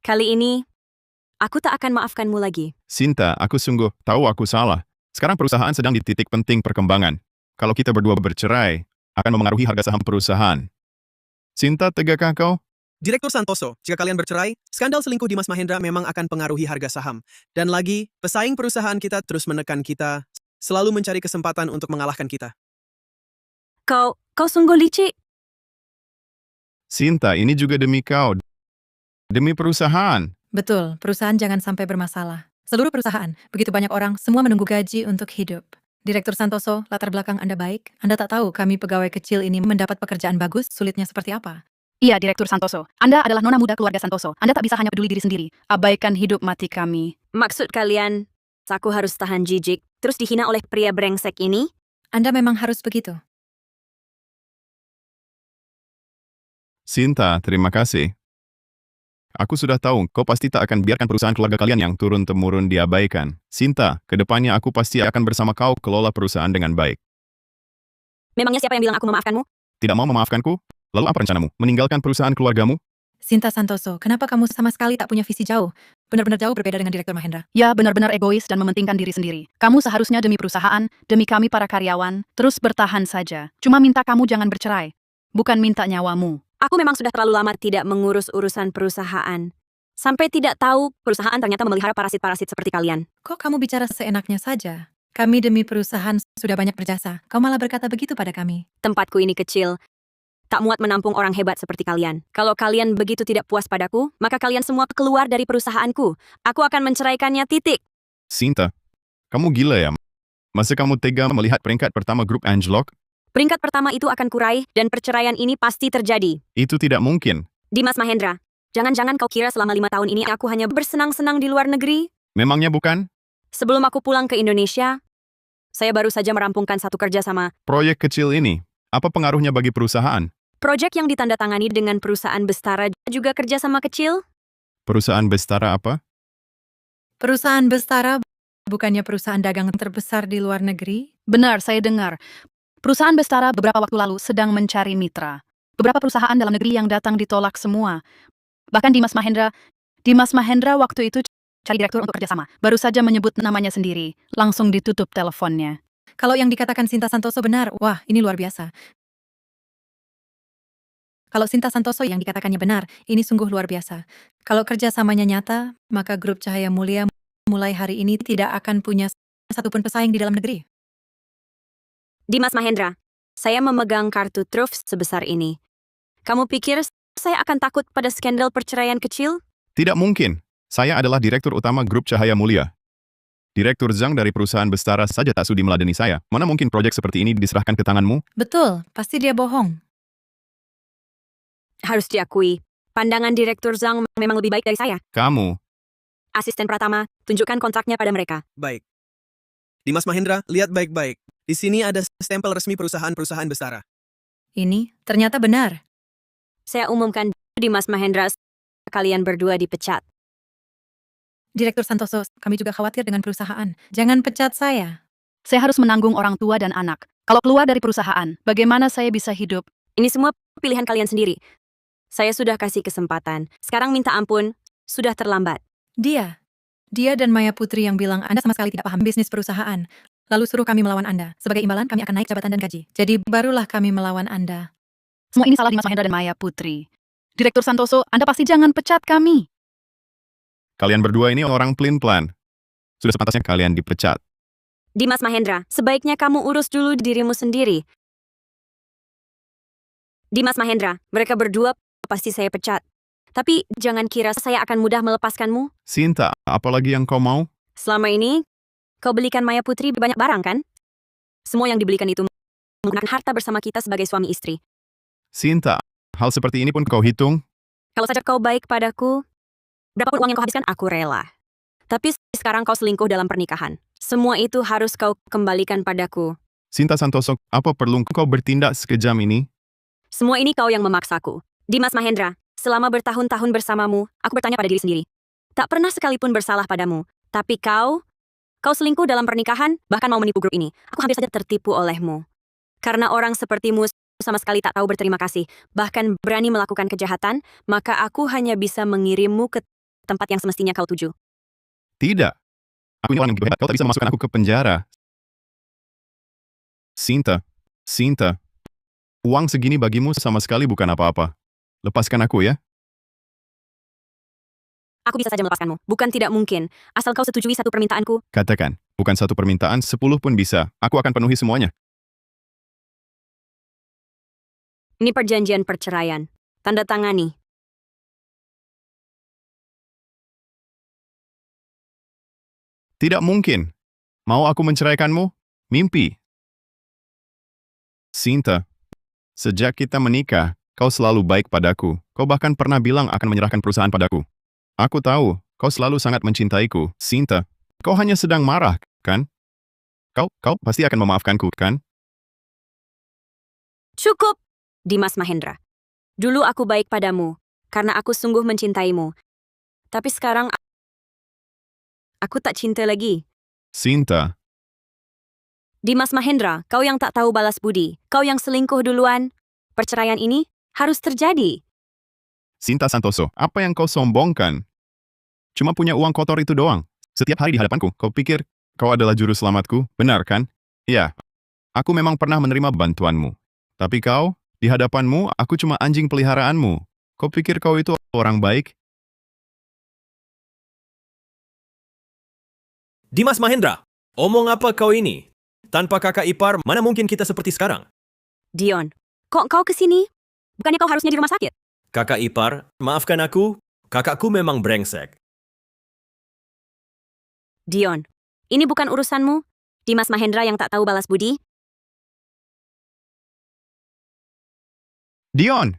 [SPEAKER 6] Kali ini, aku tak akan maafkanmu lagi.
[SPEAKER 9] Sinta, aku sungguh tahu aku salah. Sekarang perusahaan sedang di titik penting perkembangan. Kalau kita berdua bercerai, akan memengaruhi harga saham perusahaan. Sinta, tegakkah kau?
[SPEAKER 1] Direktur Santoso, jika kalian bercerai, skandal selingkuh Dimas Mahendra memang akan pengaruhi harga saham. Dan lagi, pesaing perusahaan kita terus menekan kita, selalu mencari kesempatan untuk mengalahkan kita.
[SPEAKER 6] Kau sungguh licik.
[SPEAKER 9] Sinta, ini juga demi kau. Demi perusahaan.
[SPEAKER 3] Betul, perusahaan jangan sampai bermasalah. Seluruh perusahaan, begitu banyak orang, semua menunggu gaji untuk hidup. Direktur Santoso, latar belakang Anda baik. Anda tak tahu kami pegawai kecil ini mendapat pekerjaan bagus, sulitnya seperti apa.
[SPEAKER 4] Iya, Direktur Santoso. Anda adalah nona muda keluarga Santoso. Anda tak bisa hanya peduli diri sendiri. Abaikan hidup mati kami.
[SPEAKER 6] Maksud kalian, aku harus tahan jijik, terus dihina oleh pria brengsek ini?
[SPEAKER 3] Anda memang harus begitu.
[SPEAKER 9] Sinta, terima kasih. Aku sudah tahu, kau pasti tak akan biarkan perusahaan keluarga kalian yang turun-temurun diabaikan. Sinta, kedepannya aku pasti akan bersama kau kelola perusahaan dengan baik.
[SPEAKER 6] Memangnya siapa yang bilang aku memaafkanmu?
[SPEAKER 9] Tidak mau memaafkanku? Lalu apa rencanamu? Meninggalkan perusahaan keluargamu?
[SPEAKER 3] Sinta Santoso, kenapa kamu sama sekali tak punya visi jauh? Benar-benar jauh berbeda dengan Direktur Mahendra.
[SPEAKER 4] Ya, benar-benar egois dan mementingkan diri sendiri. Kamu seharusnya demi perusahaan, demi kami para karyawan, terus bertahan saja. Cuma minta kamu jangan bercerai. Bukan minta nyawamu.
[SPEAKER 6] Aku memang sudah terlalu lama tidak mengurus urusan perusahaan. Sampai tidak tahu perusahaan ternyata memelihara parasit-parasit seperti kalian.
[SPEAKER 3] Kok kamu bicara seenaknya saja? Kami demi perusahaan sudah banyak berjasa. Kau malah berkata begitu pada kami.
[SPEAKER 6] Tempatku ini kecil. Tak muat menampung orang hebat seperti kalian. Kalau kalian begitu tidak puas padaku, maka kalian semua keluar dari perusahaanku. Aku akan menceraikannya, titik.
[SPEAKER 9] Sinta, kamu gila ya? Masa kamu tega melihat peringkat pertama grup anjlok?
[SPEAKER 6] Peringkat pertama itu akan kurai dan perceraian ini pasti terjadi.
[SPEAKER 9] Itu tidak mungkin.
[SPEAKER 6] Dimas Mahendra, jangan-jangan kau kira selama 5 tahun ini aku hanya bersenang-senang di luar negeri?
[SPEAKER 9] Memangnya bukan?
[SPEAKER 6] Sebelum aku pulang ke Indonesia, saya baru saja merampungkan satu kerjasama.
[SPEAKER 9] Proyek kecil ini, apa pengaruhnya bagi perusahaan?
[SPEAKER 6] Proyek yang ditandatangani dengan perusahaan Bestara juga kerjasama kecil?
[SPEAKER 9] Perusahaan Bestara apa?
[SPEAKER 3] Perusahaan Bestara bukannya perusahaan dagang terbesar di luar negeri?
[SPEAKER 4] Benar, saya dengar. Perusahaan Bestara beberapa waktu lalu sedang mencari mitra. Beberapa perusahaan dalam negeri yang datang ditolak semua. Bahkan Dimas Mahendra waktu itu cari direktur untuk kerjasama. Baru saja menyebut namanya sendiri. Langsung ditutup teleponnya.
[SPEAKER 3] Kalau yang dikatakan Sinta Santoso benar, wah ini luar biasa. Kalau Sinta Santoso yang dikatakannya benar, ini sungguh luar biasa. Kalau kerjasamanya nyata, maka grup Cahaya Mulia mulai hari ini tidak akan punya satupun pesaing di dalam negeri.
[SPEAKER 6] Dimas Mahendra, saya memegang kartu truf sebesar ini. Kamu pikir saya akan takut pada skandal perceraian kecil?
[SPEAKER 9] Tidak mungkin. Saya adalah direktur utama grup Cahaya Mulia. Direktur Zhang dari perusahaan Bestara saja tak sudi meladeni saya. Mana mungkin proyek seperti ini diserahkan ke tanganmu?
[SPEAKER 3] Betul, pasti dia bohong.
[SPEAKER 6] Harus diakui, pandangan Direktur Zhang memang lebih baik dari saya.
[SPEAKER 9] Kamu,
[SPEAKER 6] Asisten Pratama, tunjukkan kontraknya pada mereka.
[SPEAKER 1] Baik. Dimas Mahendra, lihat baik-baik. Di sini ada stempel resmi perusahaan-perusahaan Bestara.
[SPEAKER 3] Ini ternyata benar.
[SPEAKER 6] Saya umumkan Dimas Mahendra, kalian berdua dipecat.
[SPEAKER 3] Direktur Santoso, kami juga khawatir dengan perusahaan. Jangan pecat saya.
[SPEAKER 4] Saya harus menanggung orang tua dan anak. Kalau keluar dari perusahaan, bagaimana saya bisa hidup?
[SPEAKER 6] Ini semua pilihan kalian sendiri. Saya sudah kasih kesempatan. Sekarang minta ampun, sudah terlambat.
[SPEAKER 3] Dia dan Maya Putri yang bilang Anda sama sekali tidak paham bisnis perusahaan. Lalu suruh kami melawan Anda. Sebagai imbalan kami akan naik jabatan dan gaji. Jadi barulah kami melawan Anda.
[SPEAKER 4] Semua ini salah Dimas Mahendra dan Maya Putri. Direktur Santoso, Anda pasti jangan pecat kami.
[SPEAKER 9] kalian berdua ini orang pelin-pelan. Sudah sepantasnya kalian dipecat.
[SPEAKER 6] Dimas Mahendra, sebaiknya kamu urus dulu dirimu sendiri. Dimas Mahendra, mereka berdua pasti saya pecat. Tapi jangan kira saya akan mudah melepaskanmu.
[SPEAKER 9] Sinta, apalagi yang kau mau?
[SPEAKER 6] Selama ini, kau belikan Maya Putri banyak barang kan? Semua yang dibelikan itu menggunakan harta bersama kita sebagai suami istri.
[SPEAKER 9] Sinta, hal seperti ini pun kau hitung?
[SPEAKER 6] Kalau saja kau baik padaku, berapapun uang yang kau habiskan, aku rela. Tapi sekarang kau selingkuh dalam pernikahan. Semua itu harus kau kembalikan padaku.
[SPEAKER 9] Sinta Santoso, apa perlu kau bertindak sekejam ini?
[SPEAKER 6] Semua ini kau yang memaksaku. Dimas Mahendra, selama bertahun-tahun bersamamu, aku bertanya pada diri sendiri. Tak pernah sekalipun bersalah padamu. Tapi kau selingkuh dalam pernikahan, bahkan mau menipu grup ini. Aku hampir saja tertipu olehmu. Karena orang sepertimu sama sekali tak tahu berterima kasih, bahkan berani melakukan kejahatan, maka aku hanya bisa mengirimmu ke tempat yang semestinya kau tuju.
[SPEAKER 9] Tidak. Aku ini orang yang hebat, kau tak bisa memasukkan aku ke penjara. Sinta, uang segini bagimu sama sekali bukan apa-apa. Lepaskan aku ya.
[SPEAKER 6] Aku bisa saja melepaskanmu. Bukan tidak mungkin. Asal kau setujui satu permintaanku.
[SPEAKER 9] Katakan, bukan satu permintaan, 10 pun bisa. Aku akan penuhi semuanya.
[SPEAKER 6] Ini perjanjian perceraian. Tanda tangani.
[SPEAKER 9] Tidak mungkin. Mau aku menceraikanmu? Mimpi. Sinta, sejak kita menikah, kau selalu baik padaku. Kau bahkan pernah bilang akan menyerahkan perusahaan padaku. Aku tahu, kau selalu sangat mencintaiku. Sinta, kau hanya sedang marah, kan? Kau pasti akan memaafkanku, kan?
[SPEAKER 6] Cukup, Dimas Mahendra. Dulu aku baik padamu, karena aku sungguh mencintaimu. Tapi sekarang, aku tak cinta lagi.
[SPEAKER 9] Sinta,
[SPEAKER 6] Dimas Mahendra, kau yang tak tahu balas budi. Kau yang selingkuh duluan. Perceraian ini harus terjadi.
[SPEAKER 9] Sinta Santoso, apa yang kau sombongkan? Cuma punya uang kotor itu doang. Setiap hari di hadapanku, kau pikir kau adalah juru selamatku, benar kan? Ya, aku memang pernah menerima bantuanmu. Tapi kau, di hadapanmu, aku cuma anjing peliharaanmu. Kau pikir kau itu orang baik?
[SPEAKER 8] Dimas Mahendra, omong apa kau ini? Tanpa kakak ipar, mana mungkin kita seperti sekarang?
[SPEAKER 6] Dion, kok kau kesini? Bukannya kau harusnya di rumah sakit?
[SPEAKER 8] Kakak ipar, maafkan aku, kakakku memang brengsek.
[SPEAKER 6] Dion, ini bukan urusanmu. Dimas Mahendra yang tak tahu balas budi.
[SPEAKER 9] Dion!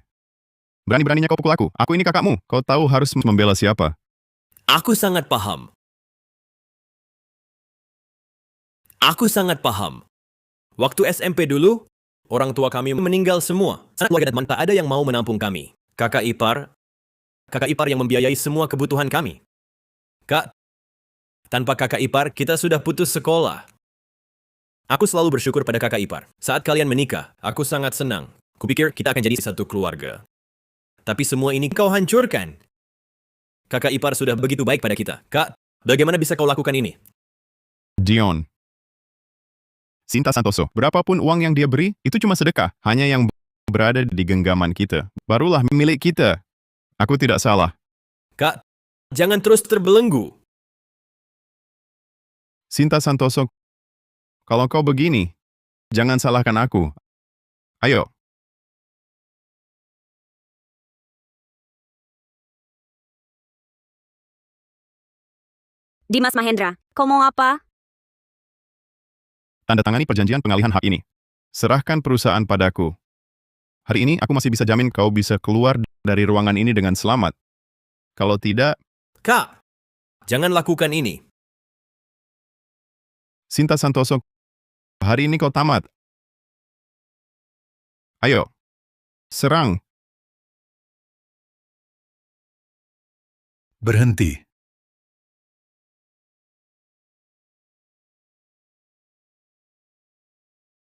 [SPEAKER 9] Berani-beraninya kau pukul aku. Aku ini kakakmu. Kau tahu harus membela siapa.
[SPEAKER 8] Aku sangat paham. Waktu SMP dulu, orang tua kami meninggal semua. Sanak keluarga dan tak ada yang mau menampung kami. Kakak ipar yang membiayai semua kebutuhan kami. Kak, tanpa kakak ipar, kita sudah putus sekolah. Aku selalu bersyukur pada kakak ipar. Saat kalian menikah, aku sangat senang. Kupikir kita akan jadi satu keluarga. Tapi semua ini kau hancurkan. Kakak ipar sudah begitu baik pada kita. Kak, bagaimana bisa kau lakukan ini?
[SPEAKER 9] Dion. Sinta Santoso, berapapun uang yang dia beri, itu cuma sedekah. Hanya yang berada di genggaman kita. Barulah milik kita. Aku tidak salah.
[SPEAKER 8] Kak, jangan terus terbelenggu.
[SPEAKER 9] Sinta Santoso, kalau kau begini, jangan salahkan aku. Ayo.
[SPEAKER 6] Dimas Mahendra, kau mau apa?
[SPEAKER 9] Tanda tangani perjanjian pengalihan hak ini. Serahkan perusahaan padaku. Hari ini aku masih bisa jamin kau bisa keluar dari ruangan ini dengan selamat. Kalau tidak,
[SPEAKER 8] Kak, jangan lakukan ini.
[SPEAKER 9] Sinta Santoso, hari ini kau tamat. Ayo, serang.
[SPEAKER 10] Berhenti.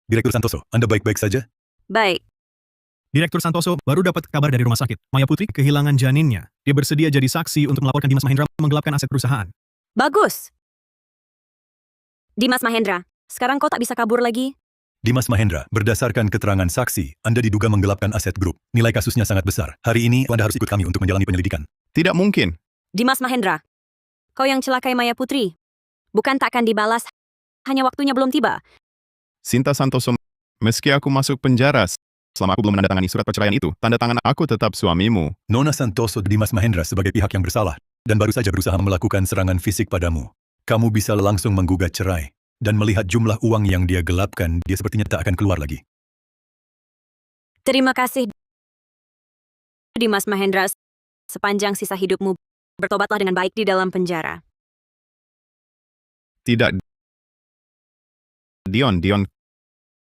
[SPEAKER 10] Direktur Santoso, Anda baik-baik saja?
[SPEAKER 6] Baik,
[SPEAKER 5] Direktur Santoso baru dapat kabar dari rumah sakit. Maya Putri kehilangan janinnya. Dia bersedia jadi saksi untuk melaporkan Dimas Mahendra menggelapkan aset perusahaan.
[SPEAKER 6] bagus. Dimas Mahendra, sekarang kau tak bisa kabur lagi.
[SPEAKER 10] Dimas Mahendra, berdasarkan keterangan saksi, Anda diduga menggelapkan aset grup. Nilai kasusnya sangat besar. Hari ini Anda harus ikut kami untuk menjalani penyelidikan.
[SPEAKER 9] Tidak mungkin.
[SPEAKER 6] Dimas Mahendra, kau yang celakai Maya Putri. Bukan tak akan dibalas, hanya waktunya belum tiba.
[SPEAKER 9] Sinta Santoso, meski aku masuk penjara, selama aku belum menandatangani surat perceraian itu, tanda tangan aku tetap suamimu.
[SPEAKER 10] Nona Santoso Dimas Mahendra sebagai pihak yang bersalah dan baru saja berusaha melakukan serangan fisik padamu. Kamu bisa langsung menggugat cerai. Dan melihat jumlah uang yang dia gelapkan, dia sepertinya tak akan keluar lagi.
[SPEAKER 6] Terima kasih, Dimas Mahendra. Sepanjang sisa hidupmu, bertobatlah dengan baik di dalam penjara.
[SPEAKER 9] Tidak. Dion,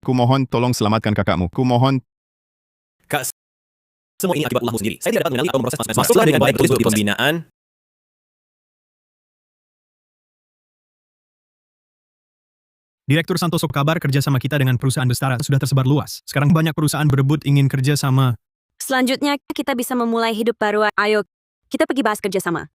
[SPEAKER 9] kumohon tolong selamatkan kakakmu. Kumohon.
[SPEAKER 8] Kak, semua ini akibat ulahmu sendiri. Saya tidak dapat mengenali atau memproses masuklah dengan baik untuk pembinaan.
[SPEAKER 5] Direktur Santoso kabar kerjasama kita dengan perusahaan Bestara sudah tersebar luas. Sekarang banyak perusahaan berebut ingin kerja sama.
[SPEAKER 6] Selanjutnya, kita bisa memulai hidup baru. Ayo, kita pergi bahas kerjasama.